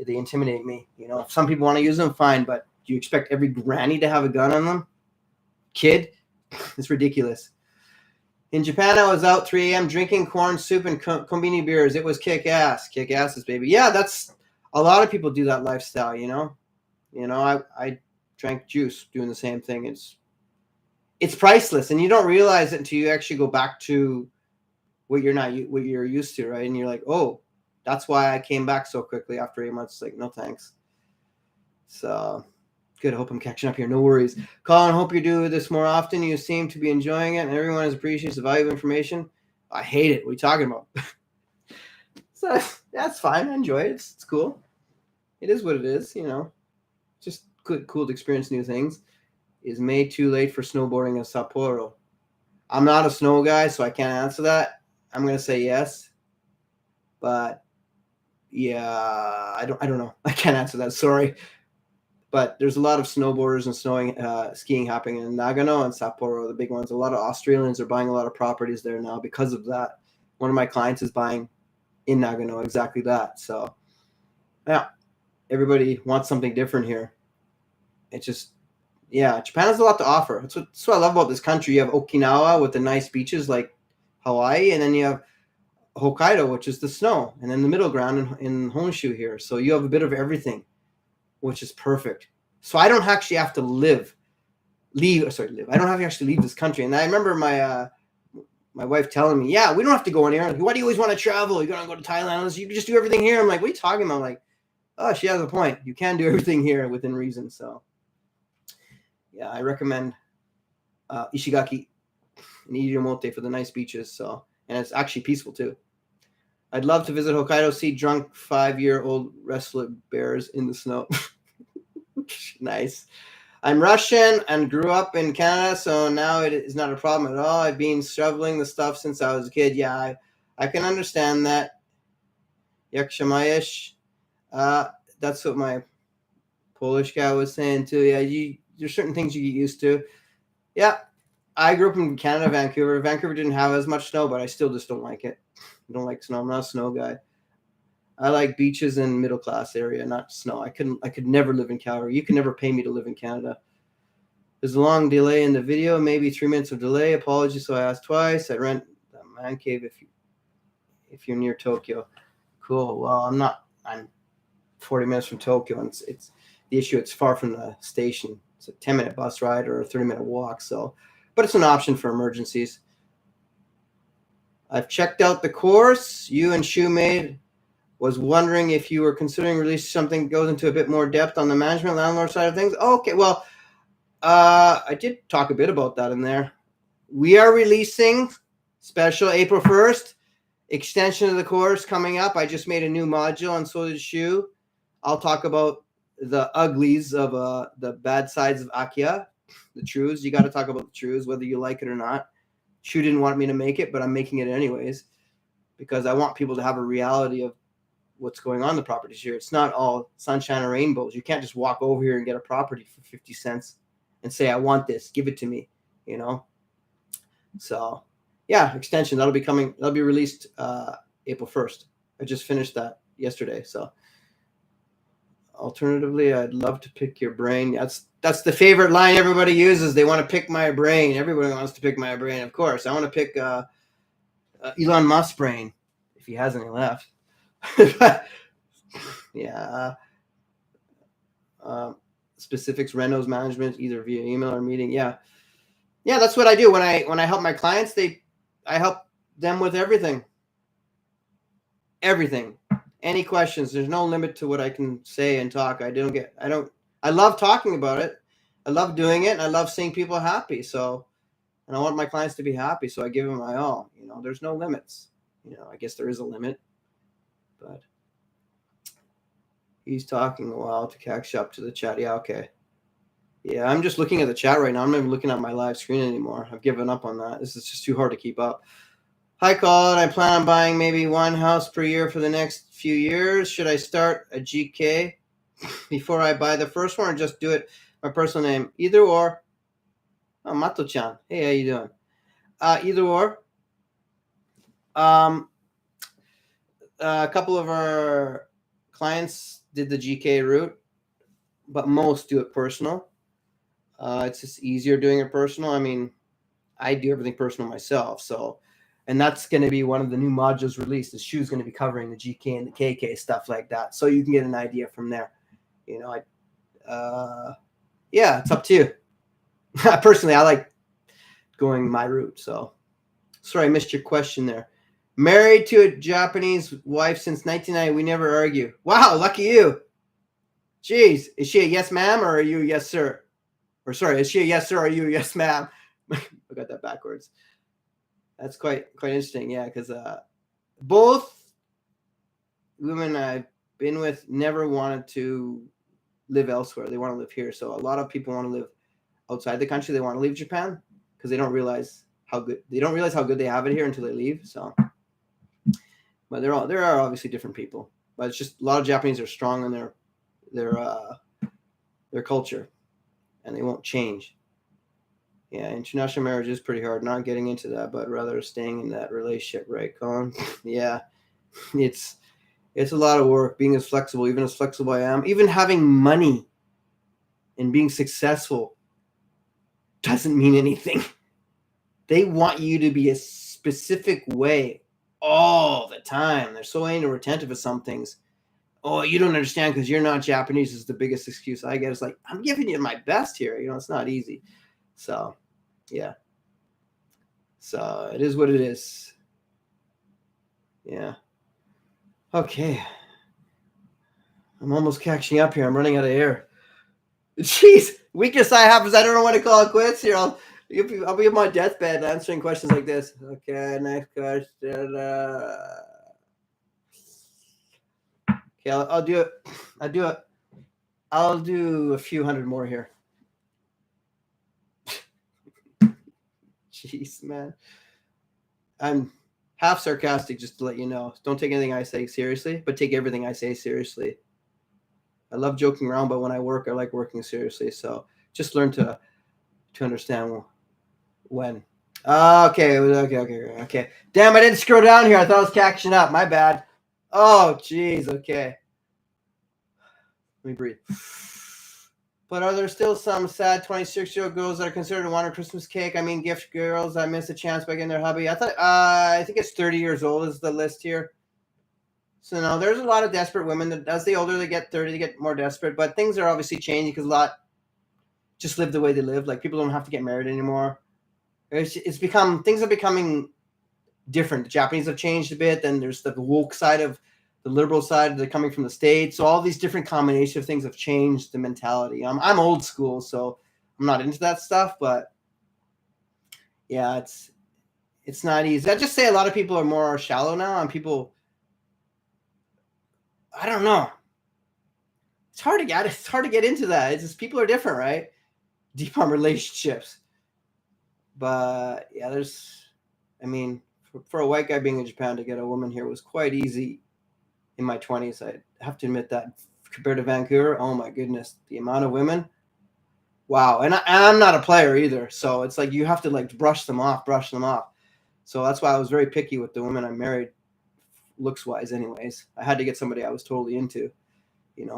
they intimidate me. If some people want to use them, fine, but do you expect every granny to have a gun on them? Kid? It's ridiculous. In Japan, I was out 3 a.m. drinking corn soup and kombini beers. It was kick-ass. Kick-asses, baby. Yeah, that's a lot of people do that lifestyle, I drank juice doing the same thing. It's priceless, and you don't realize it until you actually go back to what you're used to, right? And you're like, oh, that's why I came back so quickly after 8 months. Like, no thanks. So good. I hope I'm catching up here. No worries. Colin, hope you do this more often. You seem to be enjoying it, and everyone appreciates the value of information. I hate it. What are you talking about? So that's fine. I enjoy it. It's cool. It is what it is, Just cool to experience new things. Is May too late for snowboarding in Sapporo? I'm not a snow guy, so I can't answer that. I'm gonna say yes, but yeah, I don't know. I can't answer that. Sorry, but there's a lot of snowboarders and skiing happening in Nagano and Sapporo, the big ones. A lot of Australians are buying a lot of properties there now because of that. One of my clients is buying in Nagano exactly that. So yeah, everybody wants something different here. It's just. Yeah, Japan has a lot to offer. That's what I love about this country. You have Okinawa with the nice beaches like Hawaii, and then you have Hokkaido, which is the snow, and then the middle ground in Honshu here. So you have a bit of everything, which is perfect. So I don't actually have to live. I don't have to actually leave this country. And I remember my wife telling me, yeah, we don't have to go anywhere. Why do you always want to travel? You're going to go to Thailand. You can just do everything here. I'm like, what are you talking about? I'm like, oh, she has a point. You can do everything here within reason, so. Yeah, I recommend Ishigaki and Iriomote for the nice beaches. So, and it's actually peaceful too. I'd love to visit Hokkaido, see drunk 5-year-old wrestler bears in the snow. Nice. I'm Russian and grew up in Canada, so now it is not a problem at all. I've been shoveling the stuff since I was a kid. Yeah, I can understand that. Yakshamayesh. That's what my Polish guy was saying too. Yeah, there's certain things you get used to. Yeah, I grew up in Canada, Vancouver. Vancouver didn't have as much snow, but I still just don't like it. I don't like snow. I'm not a snow guy. I like beaches and middle class area, not snow. I could never live in Calgary. You can never pay me to live in Canada. There's a long delay in the video, maybe 3 minutes of delay. Apologies, so I asked twice. I rent a man cave if you're near Tokyo. Cool. Well, I'm 40 minutes from Tokyo, and it's the issue. It's far from the station. It's a 10-minute bus ride or a 30-minute walk. So, but it's an option for emergencies. I've checked out the course. You and Shoemade was wondering if you were considering releasing something that goes into a bit more depth on the management landlord side of things. Okay, well, I did talk a bit about that in there. We are releasing Special April 1st. Extension of the course coming up. I just made a new module on so did Shu. I'll talk about the uglies of the bad sides of Akiya, the truths. You got to talk about the truths, whether you like it or not. Shu didn't want me to make it, but I'm making it anyways because I want people to have a reality of what's going on in the properties here. It's not all sunshine and rainbows. You can't just walk over here and get a property for 50 cents and say, I want this, give it to me, you know? So yeah, extension, that'll be released April 1st. I just finished that yesterday. So alternatively, I'd love to pick your brain. That's the favorite line everybody uses. They want to pick my brain. Everybody wants to pick my brain. Of course, I want to pick Elon Musk's brain if he has any left. Yeah. Specifics, renos management, either via email or meeting. Yeah, that's what I do when I help my clients. I help them with everything. Any questions? There's no limit to what I can say and talk. I love talking about it. I love doing it, and I love seeing people happy. So, and I want my clients to be happy. So I give them my all. You know, there's no limits. You know, I guess there is a limit, but he's talking a while to catch up to the chat. Yeah, okay. Yeah, I'm just looking at the chat right now. I'm not even looking at my live screen anymore. I've given up on that. This is just too hard to keep up. Hi, Colin. I plan on buying maybe one house per year for the next few years. Should I start a GK before I buy the first one or just do it my personal name? Either or. Oh, Mato-chan. Hey, how you doing? Either or. A couple of our clients did the GK route, but most do it personal. It's just easier doing it personal. I mean, I do everything personal myself. So, and that's going to be one of the new modules released. The Shu's going to be covering the GK and the KK, stuff like that. So you can get an idea from there. You know, yeah, it's up to you. Personally, I like going my route. So, sorry, I missed your question there. Married to a Japanese wife since 1990. We never argue. Wow, lucky you. Jeez, is she a yes, ma'am, or are you a yes, sir? Or sorry, is she a yes, sir, or are you a yes, ma'am? I got that backwards. That's quite interesting, yeah, because both women I've been with never wanted to live elsewhere. They want to live here. So a lot of people want to live outside the country. They want to leave Japan because they don't realize how good they have it here until they leave. So, but there are obviously different people. But it's just a lot of Japanese are strong in their culture, and they won't change. Yeah, international marriage is pretty hard. Not getting into that, but rather staying in that relationship, right, Colin? Yeah, it's a lot of work. Being as flexible I am, even having money and being successful doesn't mean anything. They want you to be a specific way all the time. They're so anal retentive of some things. Oh, you don't understand because you're not Japanese is the biggest excuse I get. It's like, I'm giving you my best here. You know, it's not easy. So, yeah. So it is what it is. Yeah. Okay. I'm almost catching up here. I'm running out of air. Jeez. Weakness I have is I don't know when to call it quits here. I'll be on my deathbed answering questions like this. Okay, next question. Okay, I'll do it. I'll do a few hundred more here. Jeez, man. I'm half sarcastic, just to let you know. Don't take anything I say seriously, but take everything I say seriously. I love joking around, but when I work, I like working seriously. So just learn to understand when. Okay. Damn, I didn't scroll down here. I thought I was catching up. My bad. Oh, jeez. Okay. Let me breathe. But are there still some sad 26-year-old girls that are considered to want a Christmas cake? I mean, gift girls. I missed a chance by getting their hubby. I think it's 30 years old is the list here. So no, there's a lot of desperate women that as the older they get, 30, they get more desperate. But things are obviously changing because a lot just live the way they live. Like people don't have to get married anymore. Things are becoming different. The Japanese have changed a bit. Then there's the woke side of the liberal side. They're coming from the States. So all these different combinations of things have changed the mentality. I'm old school, so I'm not into that stuff. But yeah, It's not easy. I just say a lot of people are more shallow now, and people, I don't know. It's hard to get into that. It's just people are different, right? Deep on relationships. But yeah, for a white guy being in Japan to get a woman here was quite easy in my 20s. I have to admit that compared to Vancouver, oh my goodness, the amount of women. Wow. And I'm not a player either. So it's like you have to like brush them off. So that's why I was very picky with the women I married, looks wise anyways. I had to get somebody I was totally into.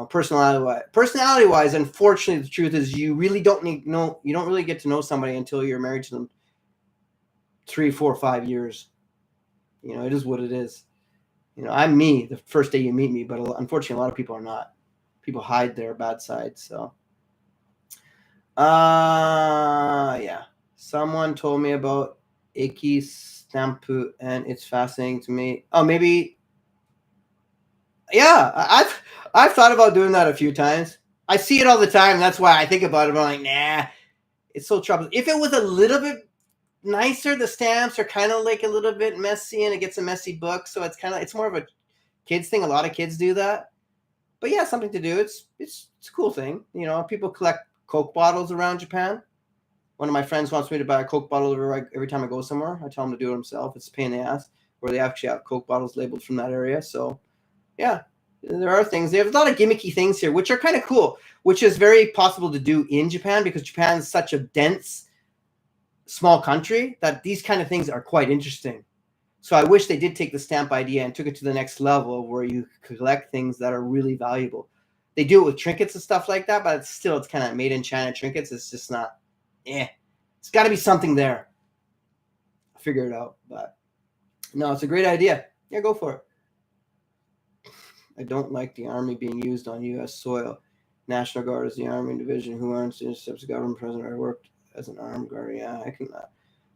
Personality wise, unfortunately, the truth is you really you don't really get to know somebody until you're married to them 3, 4, 5 years. It is what it is. I'm me the first day you meet me, but unfortunately, a lot of people are not. People hide their bad sides. So, yeah. Someone told me about Akiya stampu, and it's fascinating to me. Oh, maybe. Yeah, I've thought about doing that a few times. I see it all the time. That's why I think about it. But I'm like, nah, it's so troublesome. If it was a little bit nicer, the stamps are kind of like a little bit messy, and it gets a messy book. So it's more of a kids thing. A lot of kids do that. But yeah, something to do. It's a cool thing. People collect Coke bottles around Japan. One of my friends wants me to buy a Coke bottle every time I go somewhere. I tell him to do it himself. It's a pain in the ass. Where they actually have Coke bottles labeled from that area. So yeah, there are things. There's a lot of gimmicky things here, which are kind of cool, which is very possible to do in Japan because Japan is such a dense, small country that these kind of things are quite interesting. So I wish they did take the stamp idea and took it to the next level where you collect things that are really valuable. They do it with trinkets and stuff like that, but it's kind of made in China trinkets. It's just not, It's got to be something there. I'll figure it out. But no, it's a great idea. Yeah, go for it. I don't like the Army being used on U.S. soil. National Guard is the Army division who earns the intercepts government president. I worked as an armed guard. Yeah,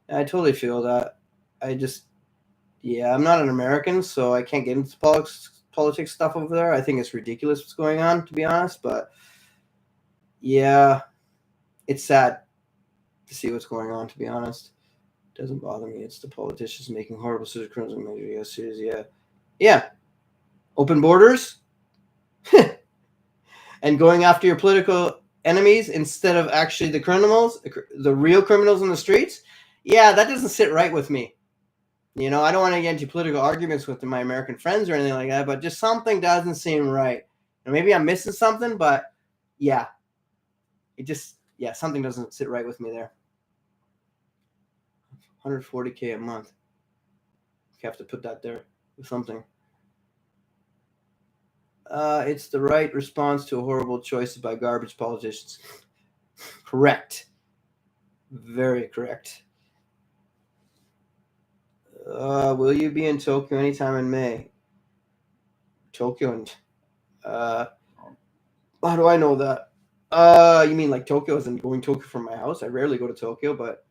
I totally feel that. I'm not an American, so I can't get into politics stuff over there. I think it's ridiculous what's going on, to be honest. But yeah, it's sad to see what's going on, to be honest. It doesn't bother me. It's the politicians making horrible criminals and measures. Yes, serious. Yeah. Yeah. Open borders and going after your political enemies instead of actually the criminals, the real criminals in the streets. Yeah, that doesn't sit right with me. I don't want to get into political arguments with my American friends or anything like that, but just something doesn't seem right. And maybe I'm missing something, but yeah, something doesn't sit right with me there. 140K a month. You have to put that there with something. It's the right response to a horrible choice by garbage politicians. Correct. Very correct. Will you be in Tokyo anytime in May? Tokyo and how do I know that? You mean like Tokyo isn't going to Tokyo from my house? I rarely go to Tokyo, but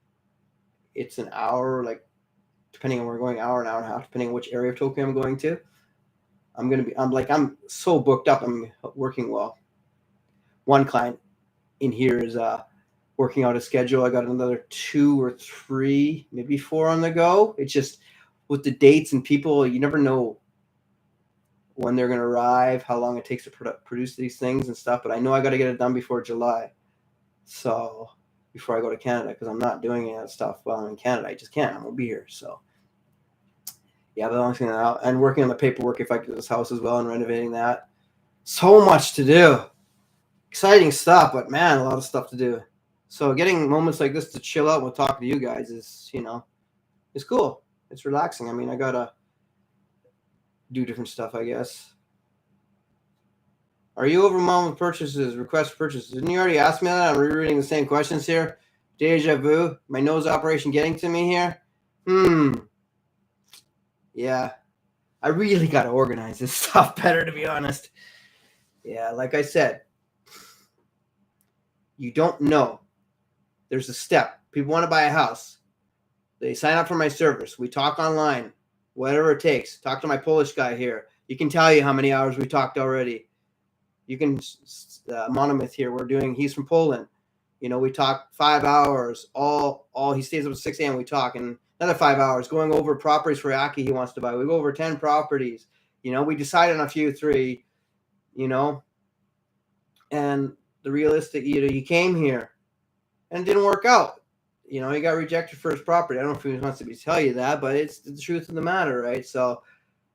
it's an hour, like depending on where we're going, hour and a half, depending on which area of Tokyo I'm going to. I'm so booked up. I'm working well. One client in here is working out a schedule. I got another 2 or 3, maybe 4 on the go. It's just with the dates and people, you never know when they're going to arrive, how long it takes to produce these things and stuff. But I know I got to get it done before July. So before I go to Canada, because I'm not doing any of that stuff while I'm in Canada. I just can't. I won't be here. So yeah, but I'm figuring that out. And working on the paperwork if I get this house as well and renovating that. So much to do. Exciting stuff, but man, a lot of stuff to do. So getting moments like this to chill out and talk to you guys is, it's cool. It's relaxing. I mean, I got to do different stuff, I guess. Are you overwhelmed with purchases, requests for purchases? Didn't you already ask me that? I'm rereading the same questions here. Deja vu. My nose operation getting to me here. Yeah. I really got to organize this stuff better, to be honest. Yeah, like I said, you don't know. There's a step. People want to buy a house. They sign up for my service. We talk online, whatever it takes. Talk to my Polish guy here. He can tell you how many hours we talked already. You can, Monomyth here, he's from Poland. We talk 5 hours. He stays up at 6 a.m. We talk, and Another 5 hours going over properties for Aki he wants to buy. We go over 10 properties. We decided on a few, 3, and the realistic, he came here and it didn't work out. He got rejected for his property. I don't know if he wants to tell you that, but it's the truth of the matter, right? So,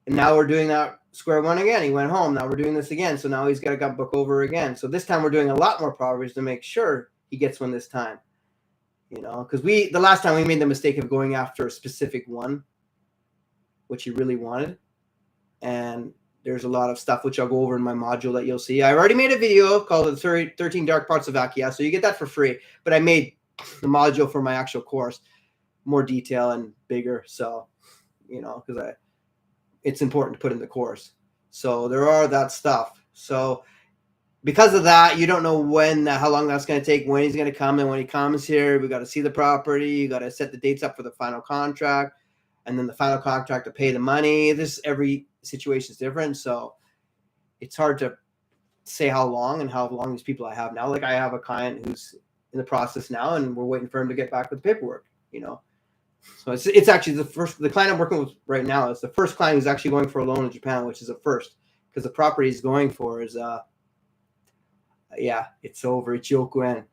and now we're doing that square one again. He went home. Now we're doing this again. So now he's got to book over again. So this time we're doing a lot more properties to make sure he gets one this time. Because the last time we made the mistake of going after a specific one, which he really wanted. And there's a lot of stuff which I'll go over in my module that you'll see. I already made a video called the 13 Dark Parts of Akiya, so you get that for free. But I made the module for my actual course more detail and bigger. So, because it's important to put in the course. So there are that stuff. So because of that, you don't know how long that's going to take, when he's going to come. And when he comes here, we got to see the property. You got to set the dates up for the final contract, and then the final contract to pay the money. Every situation is different. So it's hard to say how long these people I have now. Like I have a client who's in the process now, and we're waiting for him to get back with the paperwork, So it's actually the client I'm working with right now is the first client who's actually going for a loan in Japan, which is a first, because the property he's going for is it's over Ichioku-en.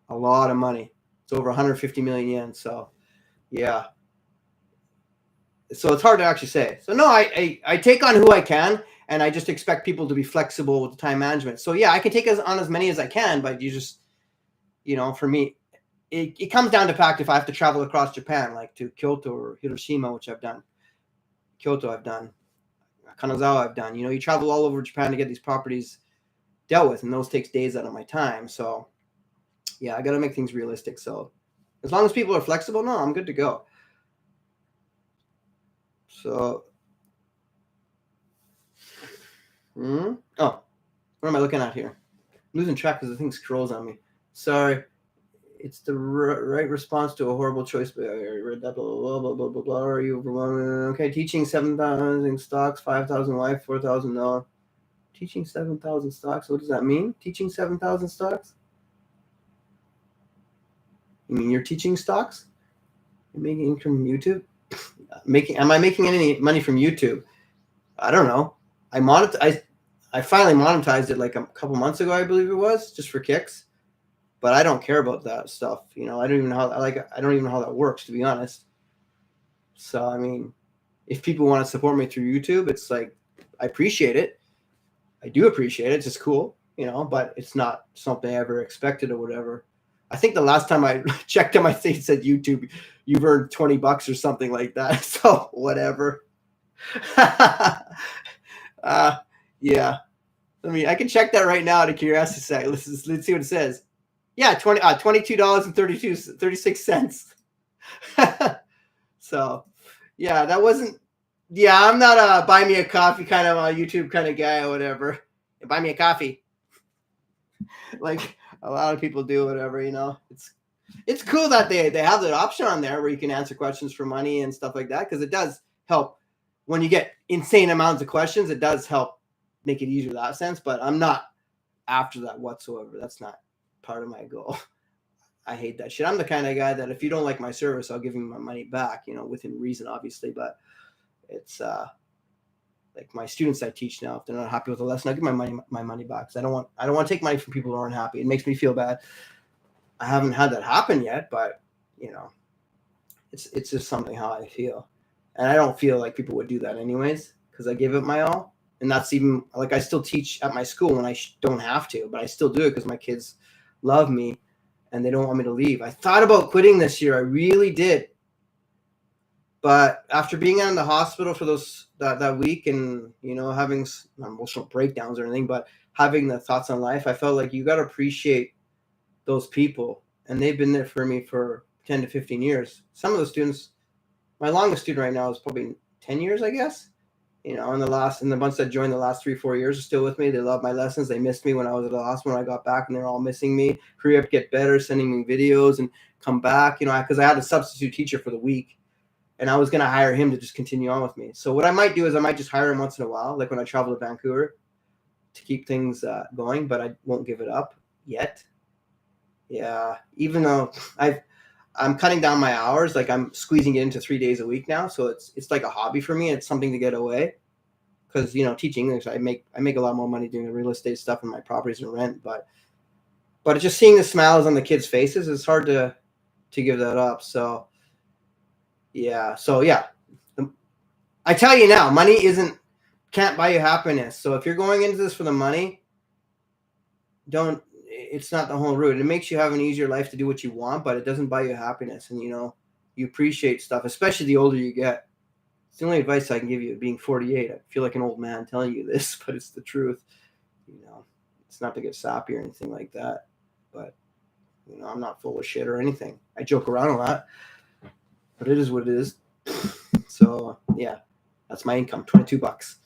A lot of money. It's over 150 million yen. So, yeah. So it's hard to actually say. So, no, I take on who I can, and I just expect people to be flexible with the time management. So, yeah, I can take on as many as I can, but you just, for me, it comes down to fact if I have to travel across Japan, like to Kyoto or Hiroshima, which I've done. Kyoto I've done. Kanazawa I've done. You travel all over Japan to get these properties dealt with, and those takes days out of my time. So yeah, I got to make things realistic. So as long as people are flexible, no, I'm good to go. So oh, what am I looking at here? I'm losing track because the thing scrolls on me. Sorry. It's the right response to a horrible choice. But I read that, blah, blah, blah, blah, blah, blah. Are you overwhelmed? Okay, teaching 7,000 stocks, 5,000 life, 4,000 no. Teaching 7,000 stocks. What does that mean? Teaching 7,000 stocks? You mean you're teaching stocks? You're making income from YouTube? Am I making any money from YouTube? I don't know. I finally monetized it like a couple months ago, I believe it was, just for kicks. But I don't care about that stuff. I don't even know how that works, to be honest. So I mean, if people want to support me through YouTube, it's like I appreciate it. I do appreciate it. It's just cool, but it's not something I ever expected or whatever. I think the last time I checked on my thing, it said YouTube, you've earned $20 or something like that. So whatever. Yeah. I can check that right now out of curiosity site. Let's see what it says. Yeah, $22.36. So yeah, that wasn't. Yeah, I'm not a buy me a coffee kind of a YouTube kind of guy or whatever. Buy me a coffee. Like a lot of people do, whatever, It's cool that they have that option on there where you can answer questions for money and stuff like that, because it does help when you get insane amounts of questions. It does help make it easier in that sense, but I'm not after that whatsoever. That's not part of my goal. I hate that shit. I'm the kind of guy that if you don't like my service, I'll give you my money back, within reason, obviously, but it's like my students I teach now, if they're not happy with the lesson, I'll give my money back. Because I don't want to take money from people who aren't happy. It makes me feel bad. I haven't had that happen yet, but it's just something how I feel. And I don't feel like people would do that anyways, because I give it my all. And that's even like I still teach at my school when I don't have to, but I still do it because my kids love me and they don't want me to leave. I thought about quitting this year. I really did. But after being in the hospital for that week and, having not emotional breakdowns or anything, but having the thoughts on life, I felt like you got to appreciate those people. And they've been there for me for 10 to 15 years. Some of the students, my longest student right now is probably 10 years, I guess. And the bunch that joined the last 3-4 years are still with me. They love my lessons. They missed me when I was at the hospital. When I got back, and they're all missing me. Hurry up, get better, sending me videos and come back, because I had a substitute teacher for the week. And I was going to hire him to just continue on with me. So what I might do is I might just hire him once in a while, like when I travel to Vancouver, to keep things going, but I won't give it up yet. Yeah, even though I'm cutting down my hours. Like I'm squeezing it into 3 days a week now. So it's like a hobby for me. It's something to get away. Because teaching English, I make a lot more money doing the real estate stuff and my properties and rent. But just seeing the smiles on the kids' faces, it's hard to give that up. So yeah. I tell you now, money can't buy you happiness. So if you're going into this for the money, it's not the whole route. It makes you have an easier life to do what you want, but it doesn't buy you happiness. And you appreciate stuff, especially the older you get. It's the only advice I can give you. Being 48, I feel like an old man telling you this, but it's the truth. It's not to get sappy or anything like that. But I'm not full of shit or anything. I joke around a lot, but it is what it is. So yeah, that's my income, $22.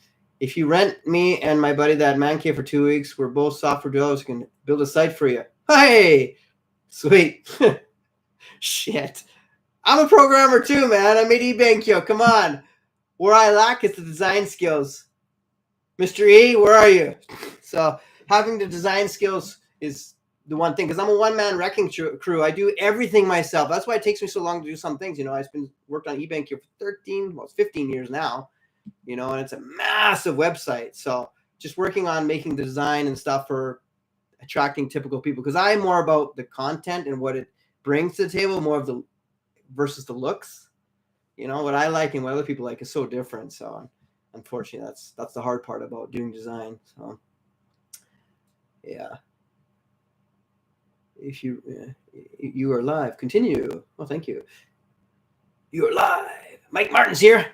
If you rent me and my buddy that man cave for 2 weeks, we're both software developers, can build a site for you. Hey, sweet. Shit. I'm a programmer too, man. I made eBankyo. Come on. Where I lack is the design skills. Mr. E, where are you? So having the design skills is the one thing, because I'm a one-man wrecking crew. I do everything myself. That's why it takes me so long to do some things. I've worked on eBankyo for 15 years now. And it's a massive website. So just working on making the design and stuff for attracting typical people, because I'm more about the content and what it brings to the table, more of the versus the looks. What I like and what other people like is so different. So unfortunately, that's the hard part about doing design. So yeah. If you are live, continue. Oh, thank you. You are live. Mike Martin's here.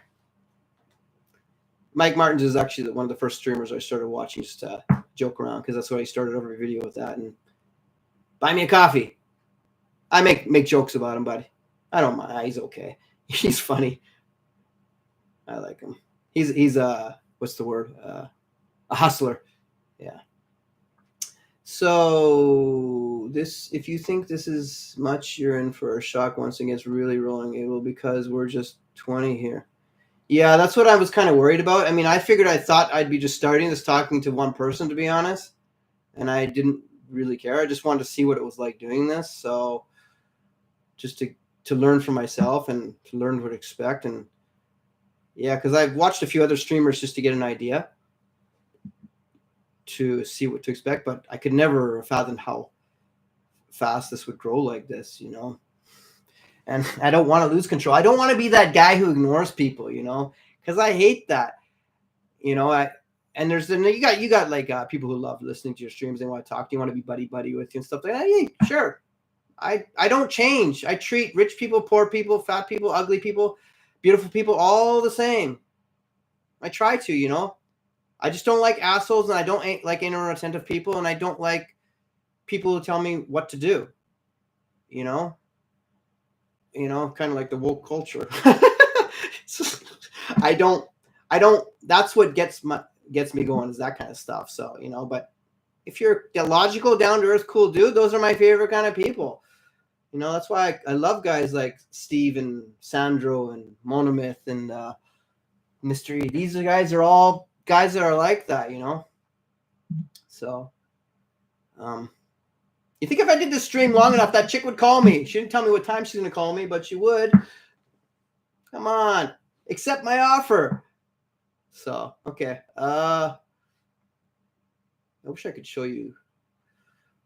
Mike Martins is actually one of the first streamers I started watching, just to joke around, because that's what I started every video with that. And buy me a coffee. I make jokes about him, but I don't mind. He's okay. He's funny. I like him. He's what's the word? A hustler. Yeah. So if you think this is much, you're in for a shock once it gets really rolling. It will, because we're just 20 here. Yeah, that's what I was kind of worried about. I mean, I thought I'd be just starting this talking to one person, to be honest. And I didn't really care. I just wanted to see what it was like doing this. So just to learn for myself and to learn what to expect. And yeah, because I've watched a few other streamers just to get an idea to see what to expect. But I could never fathom how fast this would grow like this, And I don't want to lose control. I don't want to be that guy who ignores people, because I hate that. And there's you got like people who love listening to your streams. They want to talk to you, want to be buddy with you and stuff like that. Hey, sure. I don't change. I treat rich people, poor people, fat people, ugly people, beautiful people all the same. I try to, I just don't like assholes, and I don't like inattentive people, and I don't like people who tell me what to do. Kind of like the woke culture. I don't. That's what gets me going, is that kind of stuff. So but if you're a logical, down to earth, cool dude, those are my favorite kind of people. That's why I love guys like Steve and Sandro and Monomyth and Mr. E. These guys are all guys that are like that, So, you think if I did this stream long enough, that chick would call me? She didn't tell me what time she's going to call me, but she would. Come on, accept my offer. So, okay. I wish I could show you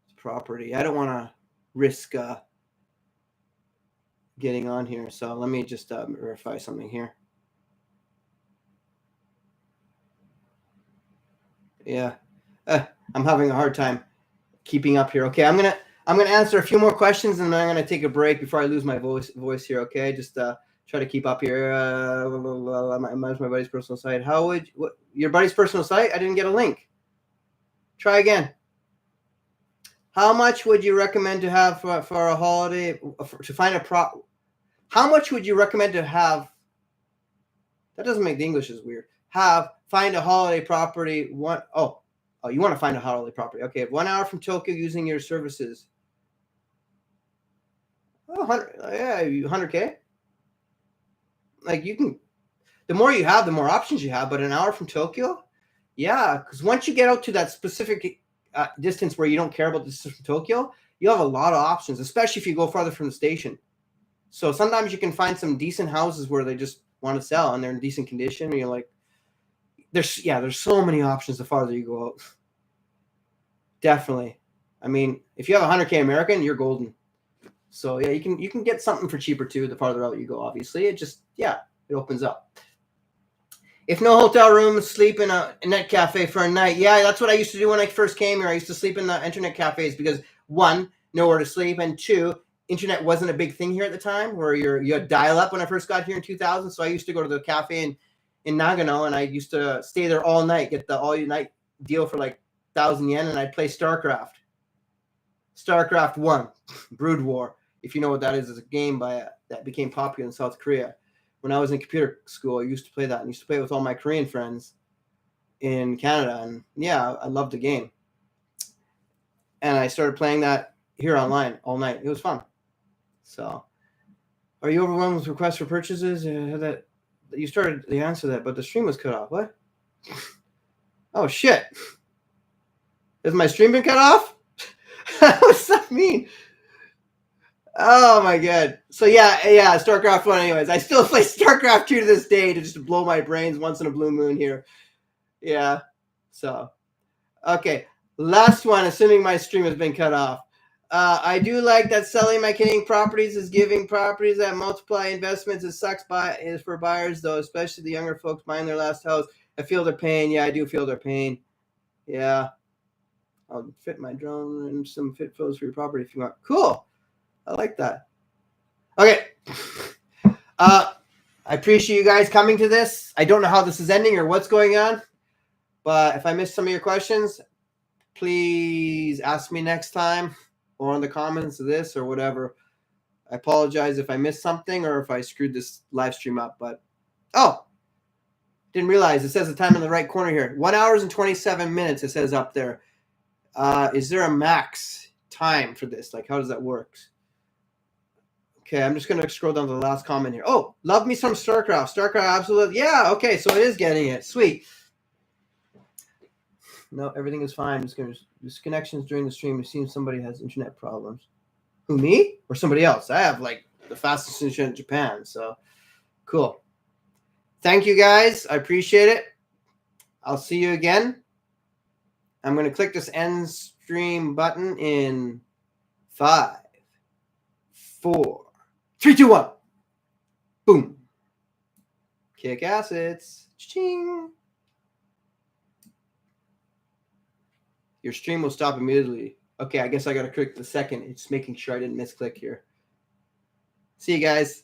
the property. I don't want to risk getting on here. So let me just verify something here. Yeah, I'm having a hard time keeping up here. Okay, I'm gonna answer a few more questions, and then I'm gonna take a break before I lose my voice here. Okay, just try to keep up here. My buddy's personal site. Your buddy's personal site? I didn't get a link. Try again. How much would you recommend to have for a holiday to find a How much would you recommend to have? That doesn't make the English as weird. Find a holiday property. You want to find a holiday property. Okay, 1 hour from Tokyo using your services. Oh, 100K. Like the more you have, the more options you have. But an hour from Tokyo, yeah, because once you get out to that specific distance where you don't care about the distance from Tokyo, you have a lot of options, especially if you go farther from the station. So sometimes you can find some decent houses where they just want to sell and they're in decent condition. And you're like, there's so many options the farther you go out. Definitely. I mean, if you have 100K American, you're golden. So yeah, you can get something for cheaper too the farther out you go. Obviously, it opens up. If no hotel room, sleep in a net cafe for a night. Yeah, that's what I used to do when I first came here. I used to sleep in the internet cafes because one, nowhere to sleep, and two, internet wasn't a big thing here at the time. Where you had dial up when I first got here in 2000. So I used to go to the cafe in Nagano, and I used to stay there all night, get the all night deal for like 1,000 yen, and I'd play StarCraft. StarCraft 1, Brood War, if you know what that is a game that became popular in South Korea. When I was in computer school, I used to play that and used to play it with all my Korean friends in Canada. And yeah, I loved the game. And I started playing that here online all night. It was fun. So, are you overwhelmed with requests for purchases? You started to answer that, but the stream was cut off. What? Oh, shit. Has my stream been cut off? What's that mean? Oh my god. So yeah, StarCraft 1 anyways. I still play StarCraft 2 to this day to just blow my brains once in a blue moon here. Yeah. So okay. Last one, assuming my stream has been cut off. I do like that selling my Canadian properties is giving properties that multiply investments. It sucks is for buyers though, especially the younger folks buying their last house. I feel their pain. Yeah, I do feel their pain. Yeah. I'll fit my drone and some fit photos for your property if you want. Cool. I like that. Okay. I appreciate you guys coming to this. I don't know how this is ending or what's going on, but if I missed some of your questions, please ask me next time or in the comments of this or whatever. I apologize if I missed something or if I screwed this live stream up, but didn't realize it says the time in the right corner here. 1 hour and 27 minutes it says up there. Is there a max time for this? Like, how does that work? Okay, I'm just going to scroll down to the last comment here. Oh, love me some StarCraft. StarCraft, absolutely. Yeah, okay, so it is getting it. Sweet. No, everything is fine. Just disconnections during the stream. It seems somebody has internet problems. Who, me? Or somebody else? I have, like, the fastest internet in Japan, so cool. Thank you, guys. I appreciate it. I'll see you again. I'm going to click this end stream button in 5, 4, 3, 2, 1. Boom. Kick assets. Ching. Your stream will stop immediately. Okay, I guess I got to click the second. It's making sure I didn't misclick here. See you guys.